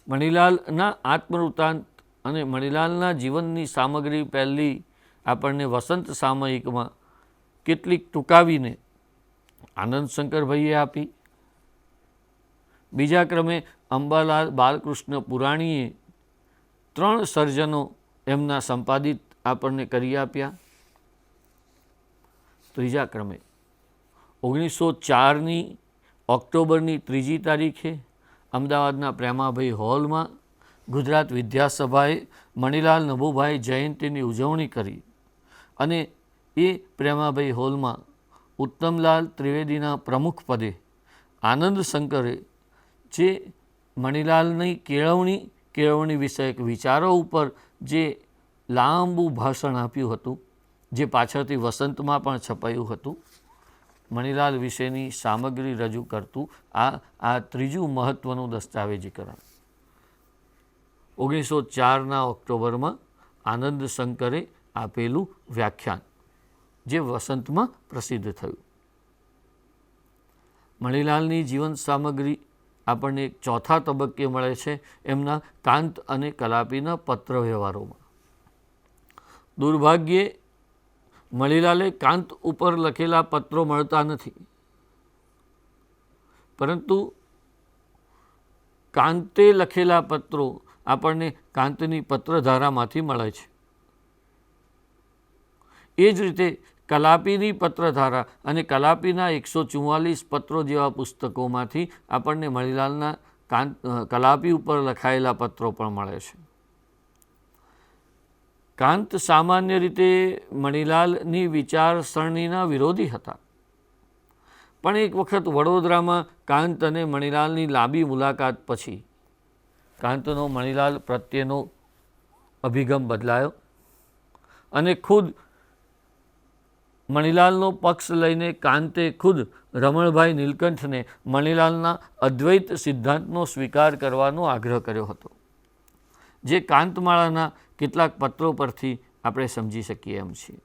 મણિલાલના આત્મવૃત્તાંત અને મણિલાલના જીવનની સામગ્રી પહેલી આપણને વસંત સામયિકમાં કેટલીક ટૂંકાવીને આનંદ શંકરભાઈએ આપી. બીજા ક્રમે અંબાલાલ બાલકૃષ્ણ પુરાણીએ 3 સર્જનો એમના સંપાદિત આપણને કરી આપ્યા. ત્રીજા ક્રમે 1904ની ઓક્ટોબરની 3જી તારીખે અમદાવાદના પ્રેમાભાઈ હોલમાં ગુજરાત વિદ્યાસભાએ મણિલાલ નભુભાઈ જયંતીની ઉજવણી કરી અને એ પ્રેમાભાઈ હોલમાં ઉત્તમલાલ ત્રિવેદીના પ્રમુખ પદે આનંદ શંકરે જે મણિલાલની કેળવણી વિષયક વિચારો ઉપર જે લાંબુ ભાષણ આપ્યું હતું, જે પાછળથી વસંતમાં પણ છપાયું હતું, મણિલાલ વિશેની સામગ્રી રજૂ કરતું આ ત્રીજું મહત્ત્વનું દસ્તાવેજીકરણ 1904ના ઓક્ટોબરમાં આનંદ શંકરે આપેલું વ્યાખ્યાન, જે વસંતમાં પ્રસિદ્ધ થયું. મણિલાલની જીવન સામગ્રી આપણને એક ચોથા તબક્કે મળે છે એમના કાંત અને કલાપીના પત્ર વ્યવહારોમાં. દુર્ભાગ્યે મણિલાલે કાંત ઉપર લખેલા પત્રો મળતા નથી, પરંતુ કાંતે લખેલા પત્રો આપણને કાંતની પત્રધારામાંથી મળે છે. એ જ રીતે કલાપીની પત્રધારા અને કલાપીના 144 પત્રો જેવા પુસ્તકોમાંથી આપણને મણિલાલના કલાપી ઉપર લખાયેલા પત્રો પણ મળે છે. કાંત સામાન્ય રીતે મણિલાલની વિચારસરણીના વિરોધી હતા, પણ એક વખત વડોદરામાં કાંત અને મણિલાલની લાંબી મુલાકાત પછી કાંતનો મણિલાલ પ્રત્યેનો અભિગમ બદલાયો અને ખુદ મણિલાલનો પક્ષ લઈને કાંતે ખુદ રમણભાઈ નીલકંઠને મણિલાલના અદ્વૈત સિદ્ધાંતનો સ્વીકાર કરવાનો આગ્રહ કર્યો હતો, જે કાંતમાળાના કેટલાક પત્રો પરથી આપણે સમજી શકીએ એમ છીએ.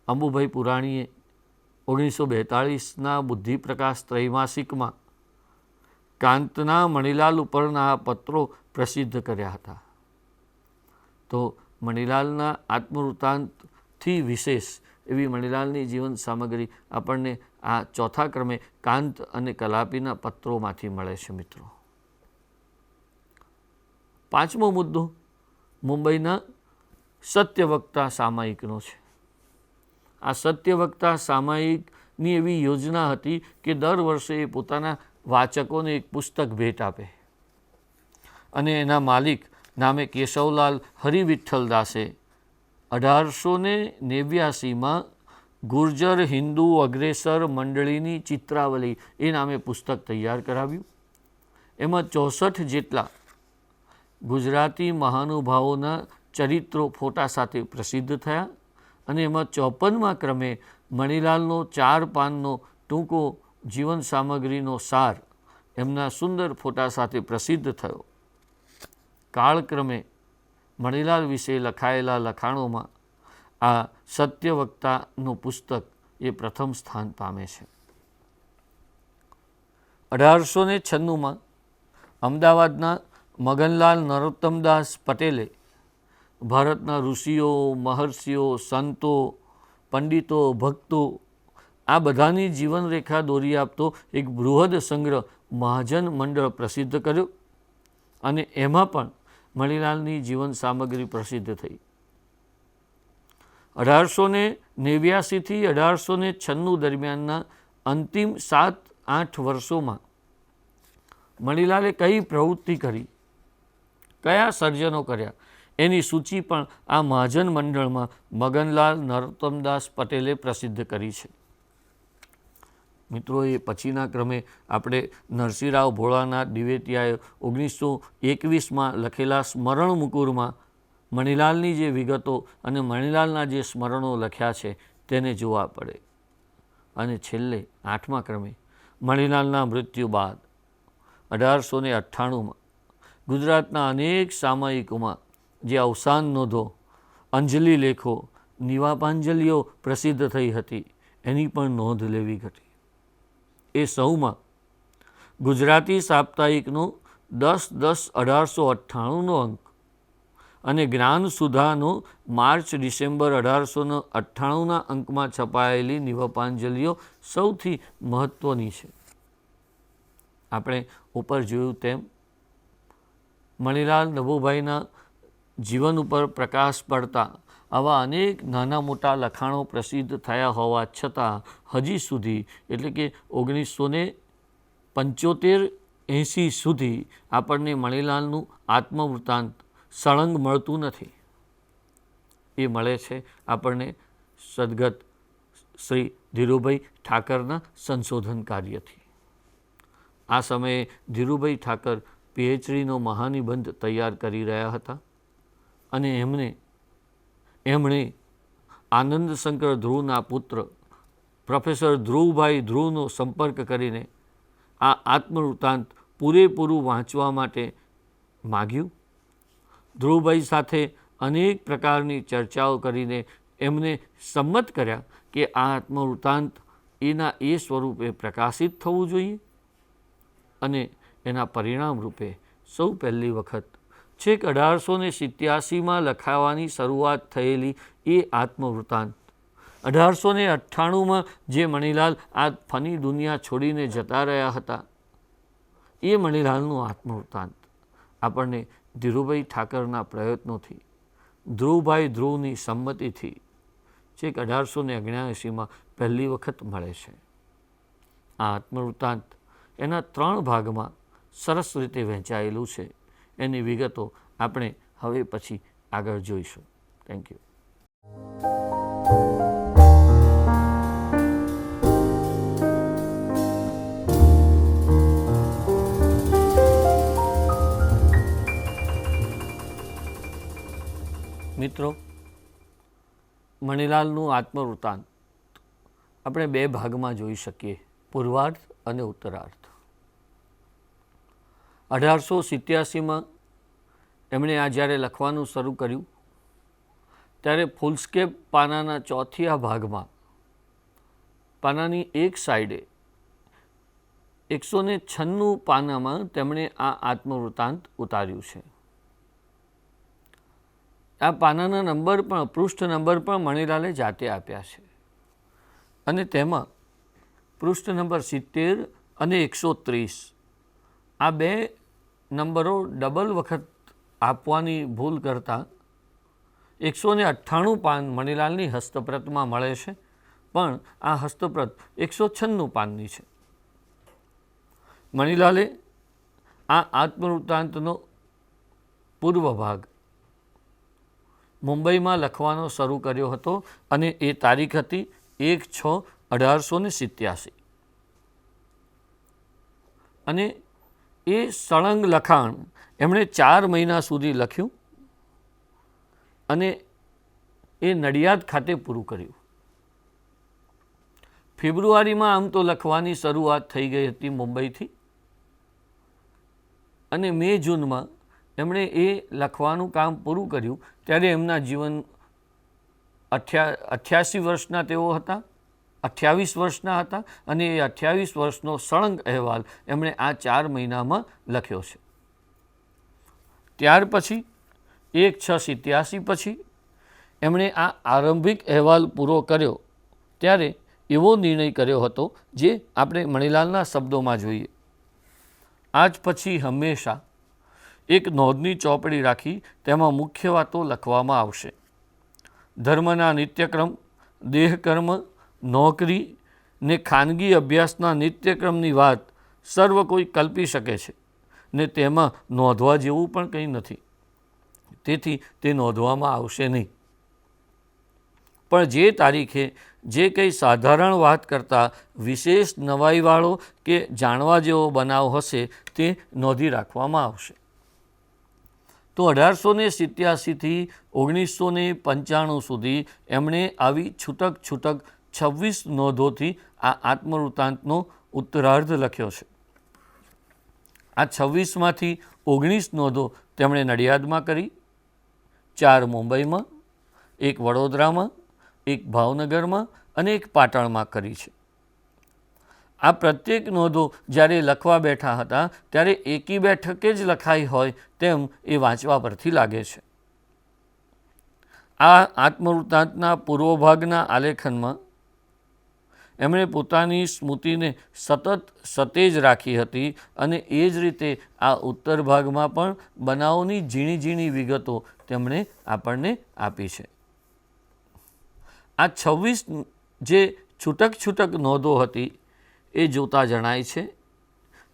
અંબુભાઈ પુરાણીએ 1942ના બુદ્ધિપ્રકાશ ત્રૈમાસિકમાં કાંતના મણિલાલ ઉપરના આ પત્રો પ્રસિદ્ધ કર્યા હતા. તો મણિલાલના આત્મવૃત્તાંતથી વિશેષ એવી મણિલાલની જીવન સામગ્રી આપણને આ ચોથા ક્રમે કાંત અને કલાપીના પત્રોમાંથી મળે છે. મિત્રો, પાંચમો મુદ્દો મુંબઈના સત્યવક્તા સામાયિકનો છે. આ સત્યવક્તા સામાયિકની એવી યોજના હતી કે દર વર્ષે એ પોતાના વાચકોને એક પુસ્તક ભેટ આપે, અને એના માલિક નામે કેશવલાલ હરિવિઠ્ઠલદાસે 1889માં ગુર્જર હિન્દુ અગ્રેસર મંડળીની ચિત્રાવલી એ નામે પુસ્તક તૈયાર કરાવ્યું. એમાં 64 જેટલા ગુજરાતી મહાનુભાવોના ચરિત્રો ફોટા સાથે પ્રસિદ્ધ થયા, અને એમાં 54મા ક્રમે મણિલાલનો 4 પાનનો ટૂંકો જીવન સામગ્રીનો સાર એમના સુંદર ફોટા સાથે પ્રસિદ્ધ થયો. કાળક્રમે મણિલાલ વિશે લખાયેલા લખાણોમાં આ સત્યવક્તાનું પુસ્તક એ પ્રથમ સ્થાન પામે છે. 1896માં અમદાવાદના મગનલાલ નરોત્તમદાસ પટેલે ભારતના ઋષિઓ, મહર્ષિઓ, સંતો, પંડિતો, ભક્તો આ બધાની જીવનરેખા દોરી આપતો એક બૃહદ સંગ્રહ મહાજન મંડળ પ્રસિદ્ધ કર્યો, અને એમાં પણ મણિલાલની જીવન સામગ્રી પ્રસિદ્ધ થઈ. 1889થી 1896 દરમિયાનના અંતિમ 7-8 વર્ષોમાં મણિલાલે કઈ પ્રવૃત્તિ કરી, કયા સર્જનો કર્યા, એની સૂચિ પણ આ મહાજન મંડળમાં મગનલાલ નરોત્તમદાસ પટેલે પ્રસિદ્ધ કરી છે. મિત્રો, એ પછીના ક્રમે આપણે નરસિંહરાવ ભોળાનાથ દિવેટિયાએ 1921માં લખેલા સ્મરણ મુકુરમાં મણિલાલની જે વિગતો અને મણિલાલના જે સ્મરણો લખ્યા છે તેને જોવા પડે. અને છેલ્લે 8મા ક્રમે મણિલાલના મૃત્યુ બાદ 1898માં ગુજરાતના અનેક સામાયિકોમાં જે અવસાન નોંધો, અંજલિ લેખો, નિવાપાંજલિઓ પ્રસિદ્ધ થઈ હતી, એની પણ નોંધ લેવી ઘટી. એ સૌમાં ગુજરાતી સાપ્તાહિકનો 10/10/1898નો અંક અને જ્ઞાનસુધાનો માર્ચ-ડિસેમ્બર 1898ના અંકમાં છપાયેલી નિવાપાંજલિઓ સૌથી મહત્ત્વની છે. આપણે ઉપર જોયું તેમ મણિલાલ નભોભાઈના જીવન ઉપર પ્રકાશ પડતા આવા અનેક નાના મોટા લખાણો પ્રસિદ્ધ થયા હોવા છતાં હજી સુધી, એટલે કે 1975-80 સુધી આપણને મણિલાલનું આત્મવૃત્તાંત સળંગ મળતું નથી. એ મળે છે આપણને સદગત શ્રી ધીરુભાઈ ઠાકરના સંશોધન કાર્યથી. આ સમયે ધીરુભાઈ ઠાકર પીએચડીનો મહાનિબંધ તૈયાર કરી રહ્યા હતા અને એમણે આનંદશંકર ધ્રુવના પુત્ર પ્રોફેસર ધ્રુવભાઈ ધ્રુવનો સંપર્ક કરીને આ આત્મવૃત્તાંત પૂરેપૂરું વાંચવા માટે માગ્યું. ધ્રુવભાઈ સાથે અનેક પ્રકારની ચર્ચાઓ કરીને એમને સંમત કર્યા કે આ આત્મવૃત્તાંત એના એ સ્વરૂપે પ્રકાશિત થવું જોઈએ અને એના પરિણામ રૂપે સૌ પહેલી વખત છેક 1887માં લખાવાની શરૂઆત થયેલી એ આત્મવૃત્તાંત 1898માં જે મણિલાલ આ ફની દુનિયા છોડીને જતા રહ્યા હતા એ મણિલાલનું આત્મવૃત્તાંત આપણને ધીરુભાઈ ઠાકરના પ્રયત્નોથી ધ્રુવભાઈ ધ્રુવની સંમતિથી છેક 1879માં પહેલી વખત મળે છે. આ આત્મવૃત્તાંત એના 3 ભાગમાં સરસ રીતે વહેંચાયેલું છે. એની વિગતો આપણે હવે પછી આગળ જોઈશું. Thank you. મિત્રો, મણિલાલનું આત્મવૃત્તાંત આપણે 2 ભાગમાં જોઈ શકીએ, પૂર્વાર્ધ અને ઉત્તરાર્ધ. 1887માં એમણે આ જ્યારે લખવાનું શરૂ કર્યું ત્યારે ફૂલસ્કેપ પાનાના ચોથિયા ભાગમાં પાનાની એક સાઈડે 196 પાનામાં તેમણે આ આત્મવૃત્તાંત ઉતાર્યું છે. આ પાનાના નંબર પણ પૃષ્ઠ નંબર પણ મણિલાલે જાતે આપ્યા છે અને તેમાં પૃષ્ઠ નંબર 70 અને 130 આ 2 નંબરો ડબલ વખત આપવાની ભૂલ કરતાં 198 પાન મણિલાલની હસ્તપ્રતમાં મળે છે, પણ આ હસ્તપ્રત 196 પાનની છે. મણિલાલે આ આત્મવૃત્તાંતનો પૂર્વ ભાગ મુંબઈમાં લખવાનો શરૂ કર્યો હતો અને એ તારીખ હતી 1/6/1887 અને એ સળંગ લખાણ એમણે 4 મહિના સુધી લખ્યું અને એ નડિયાદ ખાતે પૂરું કર્યું. ફેબ્રુઆરીમાં આમ તો લખવાની શરૂઆત થઈ ગઈ હતી મુંબઈથી અને મે જૂનમાં એમણે એ લખવાનું કામ પૂરું કર્યું ત્યારે એમના જીવન 88 વર્ષના તેઓ હતા, 28 વર્ષના હતા અને એ 28 વર્ષનો સળંગ અહેવાલ એમણે આ 4 મહિનામાં લખ્યો છે. ત્યાર પછી 1/6/87 પછી એમણે આ આરંભિક અહેવાલ પૂરો કર્યો ત્યારે એવો નિર્ણય કર્યો હતો જે આપણે મણિલાલના શબ્દોમાં જોઈએ. આજ પછી હંમેશા એક નોંધની ચોપડી રાખી તેમાં મુખ્ય વાતો લખવામાં આવશે. ધર્મના નિત્યક્રમ, દેહકર્મ, નોકરી ને ખાનગી અભ્યાસના નિત્યક્રમની વાત સર્વ કોઈ કલ્પી શકે છે ને તેમાં નોંધવા જેવું પણ કંઈ નથી, તેથી તે નોંધવામાં આવશે નહીં. પણ જે તારીખે જે કંઈ સાધારણ વાત કરતાં વિશેષ નવાઈવાળો કે જાણવા જેવો બનાવ હશે તે નોંધી રાખવામાં આવશે. તો 1887થી 1995 સુધી એમણે આવી છૂટક 26 નોંધોથી આ આત્મવૃત્તાંતનો ઉત્તરાર્ધ લખ્યો છે. આ 26માંથી 19 નોંધો તેમણે નડિયાદમાં કરી, 4 મુંબઈમાં, 1 વડોદરામાં, 1 ભાવનગરમાં અને 1 પાટણમાં કરી છે. આ પ્રત્યેક નોંધો જ્યારે લખવા બેઠા હતા ત્યારે એકી બેઠકે જ લખાઈ હોય તેમ એ વાંચવા પરથી લાગે છે. આ આત્મવૃત્તાંતના પૂર્વ ભાગના આલેખનમાં એમણે પોતાની સ્મૃતિને સતત સતેજ રાખી હતી અને એ જ રીતે આ ઉત્તર ભાગમાં પણ બનાવોની ઝીણી ઝીણી વિગતો તેમણે આપણને આપી છે. આ 26 જે છૂટક નોંધો હતી એ જોતા જણાય છે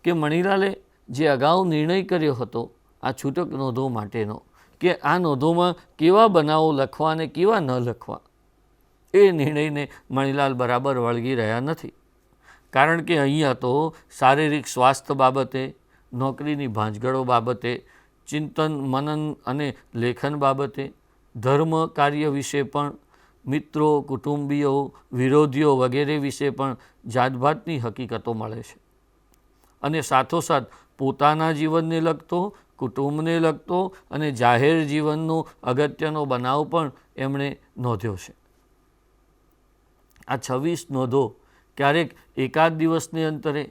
કે મણિલાલે જે અગાઉ નિર્ણય કર્યો હતો આ છૂટક નોંધો માટેનો કે આ નોંધોમાં કેવા બનાવો લખવા અને કેવા ન લખવા, એ નિર્ણયને મણિલાલ બરાબર વળગી રહ્યા નથી. કારણ કે અહીંયા તો શારીરિક સ્વાસ્થ્ય બાબતે, નોકરીની ભાંજગળો બાબતે, ચિંતન મનન અને લેખન બાબતે, ધર્મ કાર્ય વિશે પણ, મિત્રો, કુટુંબીઓ, વિરોધીઓ વગેરે વિશે પણ જાતભાતની હકીકતો મળે છે. અને સાથોસાથ પોતાના જીવનને લગતો, કુટુંબને લગતો અને જાહેર જીવનનો અગત્યનો બનાવ પણ એમણે નોંધ્યો છે. આ 26 નોંધો ક્યારેક એકાદ દિવસને અંતરે,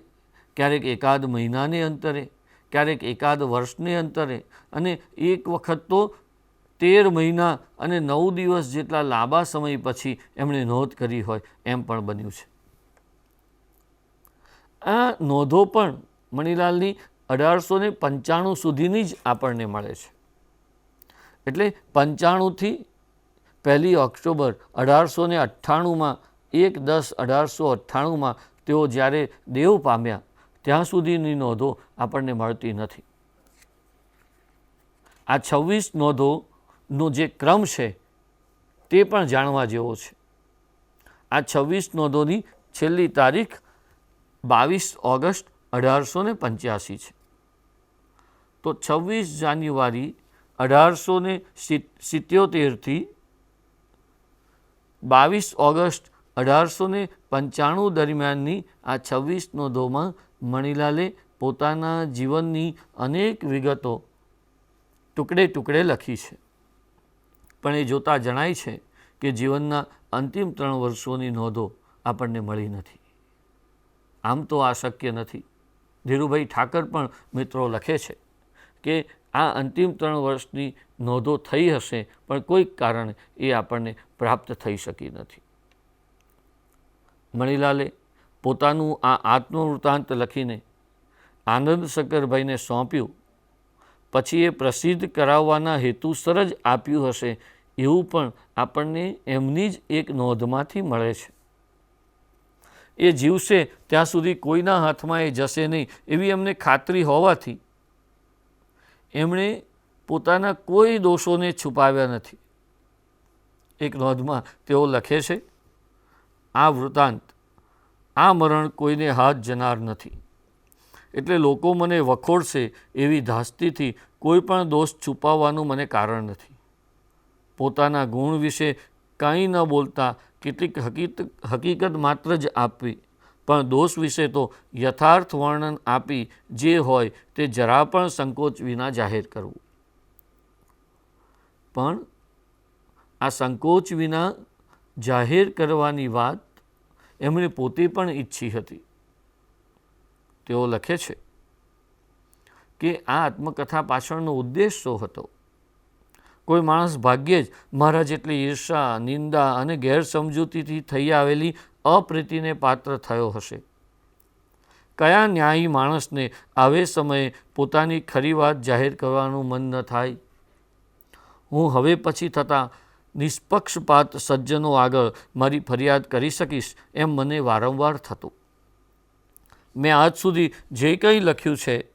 ક્યારેક એકાદ મહિનાને અંતરે, ક્યારેક એકાદ વર્ષને અંતરે અને એક વખત તો 13 મહિના અને 9 દિવસ જેટલા લાંબા સમય પછી એમણે નોંધ કરી હોય એમ પણ બન્યું છે. આ નોંધો પણ મણીલાલની 1895 સુધીની જ આપણને મળે છે. એટલે 95થી 1 ઓક્ટોબર 1898માં 1/10/1898માં તેઓ જ્યારે દેવ પામ્યા ત્યાં સુધીની નોંધો આપણને મળતી નથી. આ 26 નોંધોનો જે ક્રમ છે તે પણ જાણવા જેવો છે. આ 26 નોંધોની છેલ્લી તારીખ 22 ઓગસ્ટ 1885 છે. તો 26 જાન્યુઆરી 1877થી 22 ઓગસ્ટ 1895 દરમિયાનની આ 26 નોંધોમાં મણીલાલે પોતાના જીવનની અનેક વિગતો ટુકડે ટુકડે લખી છે. પણ એ જોતાં જણાય છે કે જીવનના અંતિમ 3 વર્ષોની નોંધો આપણને મળી નથી. આમ તો આ શક્ય નથી. ધીરુભાઈ ઠાકર પણ મિત્રો લખે છે કે આ અંતિમ 3 વર્ષની નોંધો થઈ હશે પણ કોઈક કારણે એ આપણને પ્રાપ્ત થઈ શકી નથી. મણીલાલે પોતાનું આ આત્મવૃત્તાંત લખીને આનંદ શંકરભાઈને સોંપ્યું. પછી એ પ્રસિદ્ધ કરાવવાના હેતુસર જ આપ્યું હશે એવું પણ આપણને એમની જ એક નોંધમાંથી મળે છે. એ જીવશે ત્યાં સુધી કોઈના હાથમાં એ જશે નહીં એવી એમને ખાતરી હોવાથી એમણે પોતાના કોઈ દોષોને છુપાવ્યા નથી. એક નોંધમાં તેઓ લખે છે, આ વૃત્તાંત, આ મરણ કોઈને હાથ જનાર નથી. એટલે લોકો મને વખોડશે એવી ધાસ્તીથી કોઈ પણ દોષ છુપાવવાનું મને કારણ નથી. પોતાના ગુણ વિશે કંઈ ન બોલતા કેટલીક હકીકત માત્ર જ આપવી, પણ દોષ વિશે તો યથાર્થ વર્ણન આપી જે હોય તે જરા પણ સંકોચ વિના જાહેર કરવું. પણ આ સંકોચ વિના જાહેર કરવાની વાત એમણે પોતે પણ ઈચ્છી હતી. તેઓ લખે છે કે આ આત્મકથા પાછળનો ઉદ્દેશ શું હતો? કોઈ માણસ ભાગ્યે જ મારા જેટલી ઈર્ષા, નિંદા અને ગેરસમજૂતીથી થઈ આવેલી અપ્રીતિને પાત્ર થયો હશે. કયા ન્યાયી માણસને આવે સમયે પોતાની ખરી વાત જાહેર કરવાનું મન ન થાય? હું હવે પછી થતાં નિષ્પક્ષપાત સજ્જનો આગળ મારી ફરિયાદ કરી શકીશ એમ મને વારંવાર થતું. મેં આજ સુધી જે કંઈ લખ્યું છે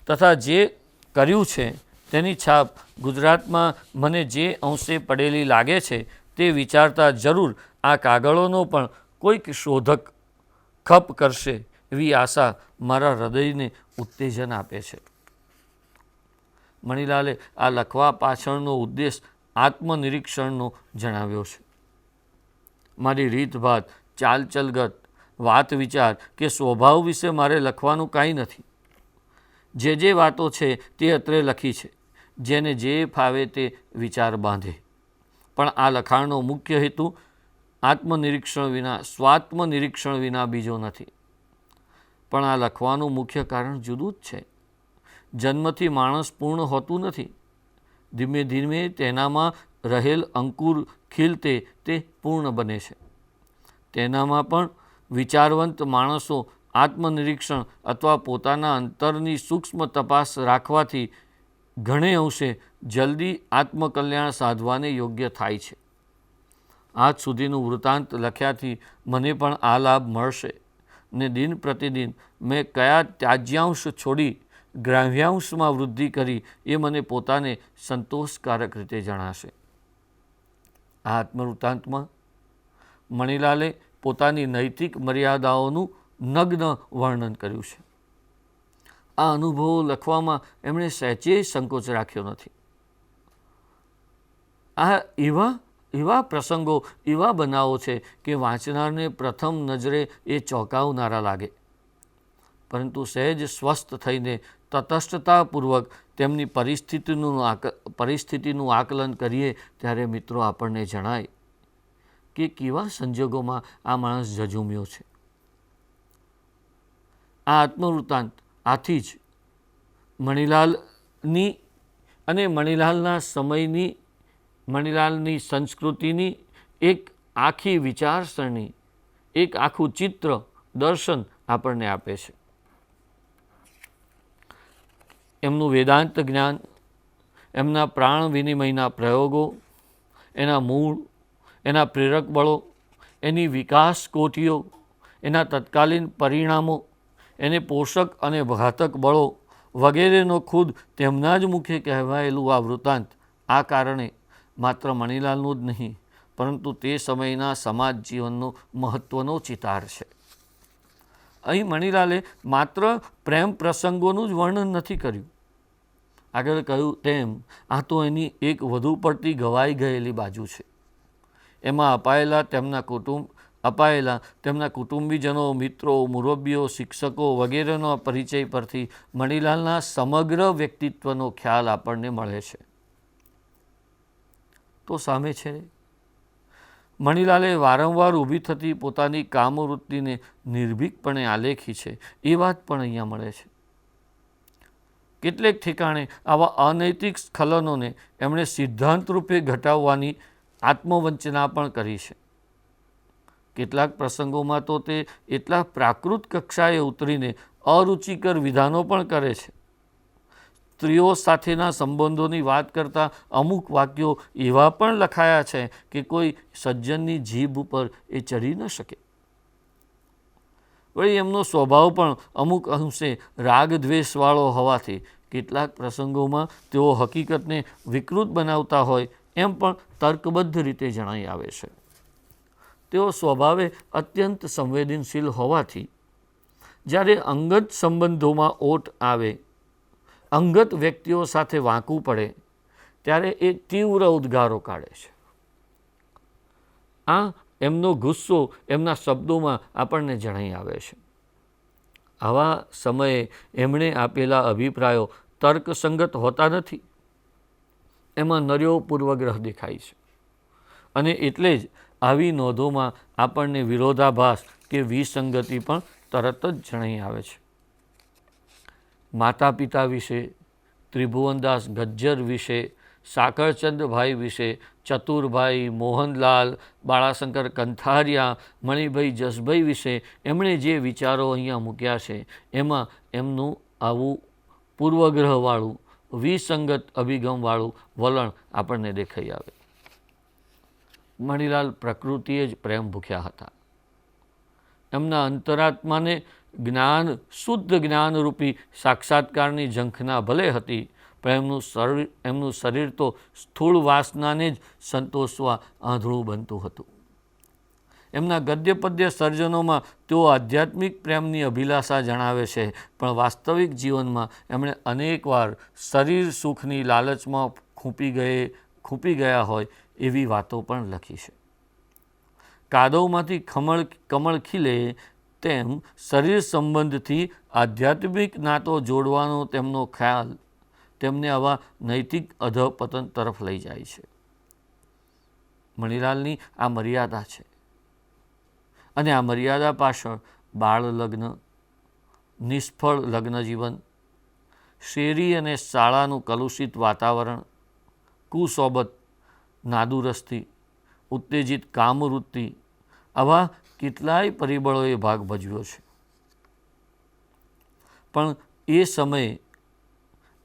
તથા જે કર્યું છે તેની છાપ ગુજરાતમાં મને જે અંશે પડેલી લાગે છે તે વિચારતા જરૂર આ કાગળોનો પણ કોઈક શોધક ખપ કરશે એવી આશા મારા હૃદયને ઉત્તેજન આપે છે. મણીલાલે આ લખવા પાછળનો ઉદ્દેશ આત્મનિરીક્ષણનો જણાવ્યો છે. મારી રીતભાત, ચાલચલગત, વાત વિચાર કે સ્વભાવ વિશે મારે લખવાનું કાંઈ નથી. જે વાતો છે તે અત્રે લખી છે, જેને જે ફાવે તે વિચાર બાંધે. પણ આ લખાણનો મુખ્ય હેતુ આત્મનિરીક્ષણ વિના, સ્વાત્મનિરીક્ષણ વિના બીજો નથી. પણ આ લખવાનું મુખ્ય કારણ જુદું જ છે. જન્મથી માણસ પૂર્ણ હોતું નથી. ધીમે ધીમે તેનામાં રહેલ અંકુર ખીલતે તે પૂર્ણ બને છે. તેનામાં પણ વિચારવંત માણસો આત્મનિરીક્ષણ અથવા પોતાના અંતરની સૂક્ષ્મ તપાસ રાખવાથી ઘણે અંશે જલ્દી આત્મકલ્યાણ સાધવાને યોગ્ય થાય છે. આજ સુધીનું વૃત્તાંત લખ્યાથી મને પણ આ લાભ મળશે ને દિન પ્રતિદિન મેં કયા ત્યાજ્યાંશ છોડી ગ્રાહ્યાંશમાં વૃદ્ધિ કરી એ મને પોતાને સંતોષકારક રીતે જણાશે. આ આત્મવૃત્તાંતમાં મણીલાલે પોતાની નૈતિક મર્યાદાઓનું નગ્ન વર્ણન કર્યું છે. આ અનુભવો લખવામાં એમણે સહેજે સંકોચ રાખ્યો નથી. આ એવા પ્રસંગો, એવા બનાવો છે કે વાંચનારને પ્રથમ નજરે એ ચોંકાવનારા લાગે, પરંતુ સહેજ સ્વસ્થ થઈને તટસ્થતાપૂર્વક તેમની પરિસ્થિતિનું આકલન કરીએ ત્યારે મિત્રો આપણને જણાય કે કેવા સંજોગોમાં આ માણસ ઝઝૂમ્યો છે. આ આત્મવૃત્તાંત આથી જ મણીલાલની અને મણીલાલના સમયની, મણીલાલની સંસ્કૃતિની એક આખી વિચારસરણી, એક આખું ચિત્ર દર્શન આપણને આપે છે. એમનું વેદાંત જ્ઞાન, એમના પ્રાણ વિનિમયના પ્રયોગો, એના મૂળ, એના પ્રેરક બળો, એની વિકાસ કોઠીઓ, એના તત્કાલીન પરિણામો, એને પોષક અને ઘાતક બળો વગેરેનો ખુદ તેમના જ મુખે કહેવાયેલું આ વૃત્તાંત આ કારણે માત્ર મણીલાલનું જ નહીં, પરંતુ તે સમયના સમાજ જીવનનો મહત્ત્વનો ચિતાર છે. અહીં મણીલાલે માત્ર પ્રેમ પ્રસંગોનું જ વર્ણન નથી કર્યું. આગળ કહ્યું તેમ આ તો એની એક વધુ પડતી ગવાઈ ગયેલી બાજુ છે. એમાં અપાયેલા તેમના કુટુંબીજનો, મિત્રો, મુરબ્બીઓ, શિક્ષકો વગેરેનો પરિચય પરથી મણીલાલના સમગ્ર વ્યક્તિત્વનો ખ્યાલ આપણને મળે છે. તો સામે છે મણીલાલે વારંવાર ઊભી થતી પોતાની કામવૃત્તિને નિર્ભીકપણે આલેખી છે એ વાત પણ અહીંયા મળે છે. કેટલેક ઠેકાણે આવા અનૈતિક સ્ખલનોને એમણે સિદ્ધાંત રૂપે ઘટાડવાની આત્મવંચના પણ કરી છે. કેટલાક પ્રસંગોમાં તો તે એટલા પ્રાકૃત કક્ષાએ ઉતરીને અરુચિકર વિધાનો પણ કરે છે. સ્ત્રીઓ સાથેના સંબંધોની વાત કરતા અમુક વાક્યો એવા પણ લખાયા છે કે કોઈ સજ્જનની જીભ ઉપર એ ચડી ન શકે. વળી એમનો સ્વભાવ પણ અમુક અંશે રાગ દ્વેષવાળો હોવાથી કેટલાક પ્રસંગોમાં તેઓ હકીકતને વિકૃત બનાવતા હોય એમ પણ તર્કબદ્ધ રીતે જણાઈ આવે છે. તેઓ સ્વભાવે અત્યંત સંવેદનશીલ હોવાથી જ્યારે અંગત સંબંધોમાં ઓટ આવે, અંગત વ્યક્તિઓ સાથે વાંકવું પડે ત્યારે એ તીવ્ર ઉદ્ગારો કાઢે છે. આ એમનો ગુસ્સો એમના શબ્દોમાં આપણને જણાઈ આવે છે. આવા સમયે એમણે આપેલા અભિપ્રાયો તર્કસંગત હોતા નથી. એમાં નર્યો પૂર્વગ્રહ દેખાય છે અને એટલે જ આવી નોંધોમાં આપણને વિરોધાભાસ કે વિસંગતિ પણ તરત જ જણાઈ આવે છે. માતા પિતા વિશે, ત્રિભુવનદાસ ગજ્જર વિશે, સાકળચંદભાઈ વિશે, ચતુરભાઈ, મોહનલાલ, બાળાશંકર કંથારિયા, મણિભાઈ જસભાઈ વિશે એમણે જે વિચારો અહીંયા મૂક્યા છે એમાં એમનું આવું પૂર્વગ્રહવાળું, વિસંગત અભિગમવાળું વલણ આપણને દેખાઈ આવે. મણીલાલ પ્રકૃતિએ જ પ્રેમ ભૂખ્યા હતા. એમના અંતરાત્માને જ્ઞાન, શુદ્ધ જ્ઞાનરૂપી સાક્ષાત્કારની ઝંખના ભલે હતી, પણ એમનું શરીર તો સ્થૂળ વાસનાને જ સંતોષવા આંધળું બનતું હતું. એમના ગદ્ય પદ્ય સર્જનોમાં તેઓ આધ્યાત્મિક પ્રેમની અભિલાષા જણાવે છે, પણ વાસ્તવિક જીવનમાં એમણે અનેકવાર શરીર સુખની લાલચમાં ખૂંપી ગયા હોય એવી વાતો પણ લખી છે. કાદવમાંથી કમળ ખીલે તેમ શરીર સંબંધથી આધ્યાત્મિક નાતો જોડવાનો તેમનો ખ્યાલ તેમને આવા નૈતિક અધપતન તરફ લઈ જાય છે. મણીલાલની આ મર્યાદા છે અને આ મર્યાદા પાછળ બાળ લગ્ન, નિષ્ફળ લગ્ન જીવન, શેરી અને શાળાનું કલુષિત વાતાવરણ, કુસોબત, નાદુરસ્તી, ઉત્તેજિત કામવૃત્તિ આવા કેટલાય પરિબળોએ ભાગ ભજવ્યો છે. પણ એ સમયે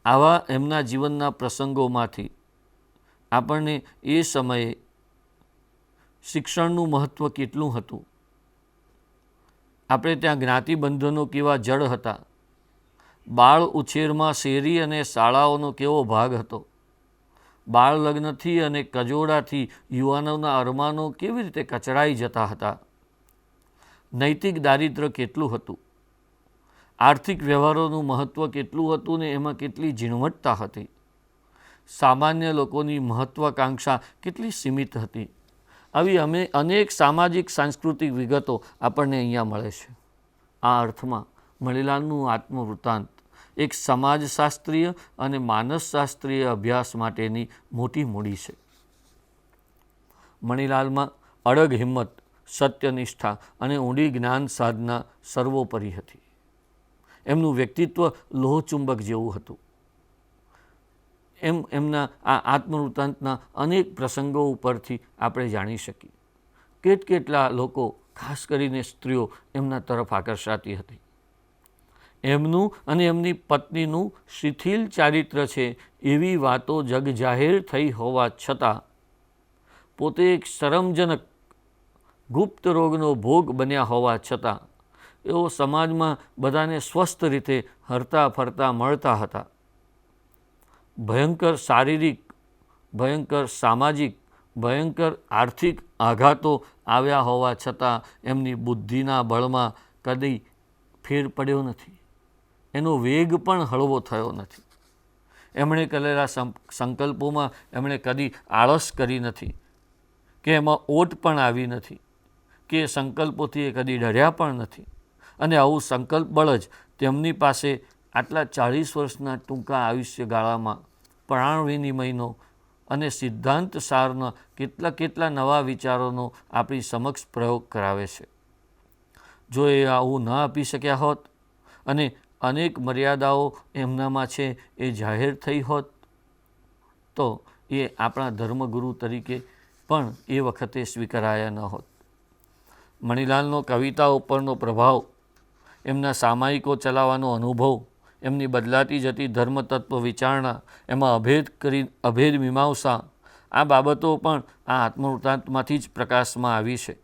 આવા એમના જીવનના પ્રસંગોમાંથી આપણને એ સમયે શિક્ષણનું મહત્ત્વ કેટલું હતું, આપણે ત્યાં જ્ઞાતિબંધનો કેવા જડ હતા, બાળ ઉછેરમાં શેરી અને શાળાઓનો કેવો ભાગ હતો, બાળ લગ્નથી અને કજોડાથી યુવાનોના અરમાનો કેવી રીતે કચડાઈ જતા હતા, નૈતિક દારિદ્ર્ય કેટલું હતું, આર્થિક વ્યવહારોનું મહત્ત્વ કેટલું હતું ને એમાં કેટલી ઝીણવટતા હતી, સામાન્ય લોકોની મહત્વાકાંક્ષા કેટલી સીમિત હતી. આવી અનેક સામાજિક સાંસ્કૃતિક વિગતો આપણને અહીંયા મળે છે. આ અર્થમાં મણિલાલનું આત્મવૃત્તાંત એક સમાજશાસ્ત્રીય અને માનસશાસ્ત્રીય અભ્યાસ માટેની મોટી મૂડી છે. મણિલાલમાં અડગ હિંમત, સત્યનિષ્ઠા અને ઊંડી જ્ઞાન સાધના સર્વોપરી હતી. એમનું વ્યક્તિત્વ લોહચુંબક જેવું હતું. એમના આ આત્મવૃત્તાંતના અનેક પ્રસંગો ઉપરથી આપણે જાણી શકીએ. કેટલા લોકો, ખાસ કરીને સ્ત્રીઓ, એમના તરફ આકર્ષાતી હતી. એમનું અને એમની પત્નીનું શિથિલ ચારિત્ર છે એવી વાતો જગજાહેર થઈ હોવા છતાં પોતે એક શરમજનક ગુપ્ત રોગનો ભોગ બન્યા હોવા છતાં એઓ સમાજમાં બધાને સ્વસ્થ રીતે હરતા ફરતા મળતા હતા. ભયંકર શારીરિક, ભયંકર સામાજિક, ભયંકર આર્થિક આઘાતો આવ્યા હોવા છતાં એમની બુદ્ધિના બળમાં કદી ફેર પડ્યો નથી. એનો વેગ પણ હળવો થયો નથી. એમણે કરેલા સંકલ્પોમાં એમણે કદી આળસ કરી નથી કે એમાં ઓટ પણ આવી નથી કે સંકલ્પોથી એ કદી ડર્યા પણ નથી. અને આવું સંકલ્પ બળ જ તેમની પાસે આટલા 40 વર્ષના ટૂંકા આયુષ્યગાળામાં પ્રાણ વિનિમયનો અને સિદ્ધાંત સારના કેટલા નવા વિચારોનો આપણી સમક્ષ પ્રયોગ કરાવે છે. જો એ આવું ન આપી શક્યા હોત અને અનેક મર્યાદાઓ એમનામાં છે એ જાહેર થઈ હોત તો એ આપણા ધર્મગુરુ તરીકે પણ એ વખતે સ્વીકારાયા ન હોત. મણિલાલનો કવિતા ઉપરનો પ્રભાવ, એમના સામાયિકો ચલાવવાનો અનુભવ, એમની બદલાતી જતી ધર્મતત્વ વિચારણા, એમાં અભેદ મીમાંસા, આ બાબતો પણ આ આત્મવૃત્તાંતમાંથી જ પ્રકાશમાં આવી છે.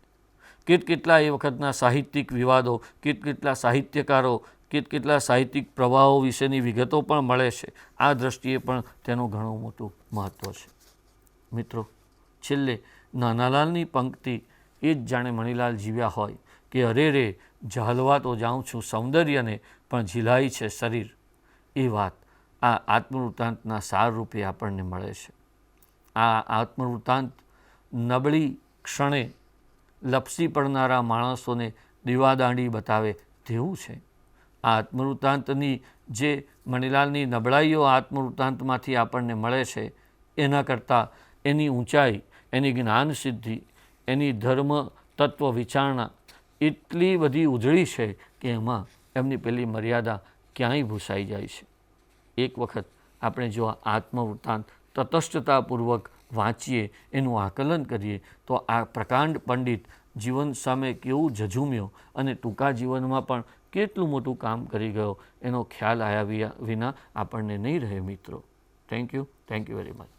કેટલા એ વખતના સાહિત્યિક વિવાદો, કેટલા સાહિત્યકારો, કેટલા સાહિત્યિક પ્રવાહો વિશેની વિગતો પણ મળે છે. આ દૃષ્ટિએ પણ તેનું ઘણું મોટું મહત્ત્વ છે. મિત્રો, છેલ્લે નાનાલાલની પંક્તિ એ જ જાણે મણિલાલ જીવ્યા હોય કે અરે રે ઝાલવા તો જાઉં છું સૌંદર્યને પણ ઝીલાય છે શરીર. એ વાત આ આત્મવૃત્તાંતના સાર રૂપે આપણને મળે છે. આ આત્મવૃત્તાંત નબળી ક્ષણે લપસી પડનારા માણસોને દીવાદાંડી બતાવે તેવું છે. આ આત્મવૃત્તાંતની જે મણિલાલની નબળાઈઓ આત્મવૃત્તાંતમાંથી આપણને મળે છે એના કરતાં એની ઊંચાઈ, એની જ્ઞાન સિદ્ધિ, એની ધર્મ તત્વ વિચારણા એટલી બધી ઉજળી છે કે એમાં એમની પેલી મર્યાદા ક્યાંય ભૂસાઈ જાય છે. એક વખત આપણે જો આ આત્મવૃત્તાંત તટસ્થતાપૂર્વક વાંચીએ, એનું આકલન કરીએ તો આ પ્રકાંડ પંડિત જીવન સામે કેવું ઝઝૂમ્યો અને ટૂંકા જીવનમાં પણ કેટલું મોટું કામ કરી ગયો એનો ખ્યાલ આવ્યા વિના આપણને નહીં રહે. મિત્રો, થેન્ક યુ વેરી મચ.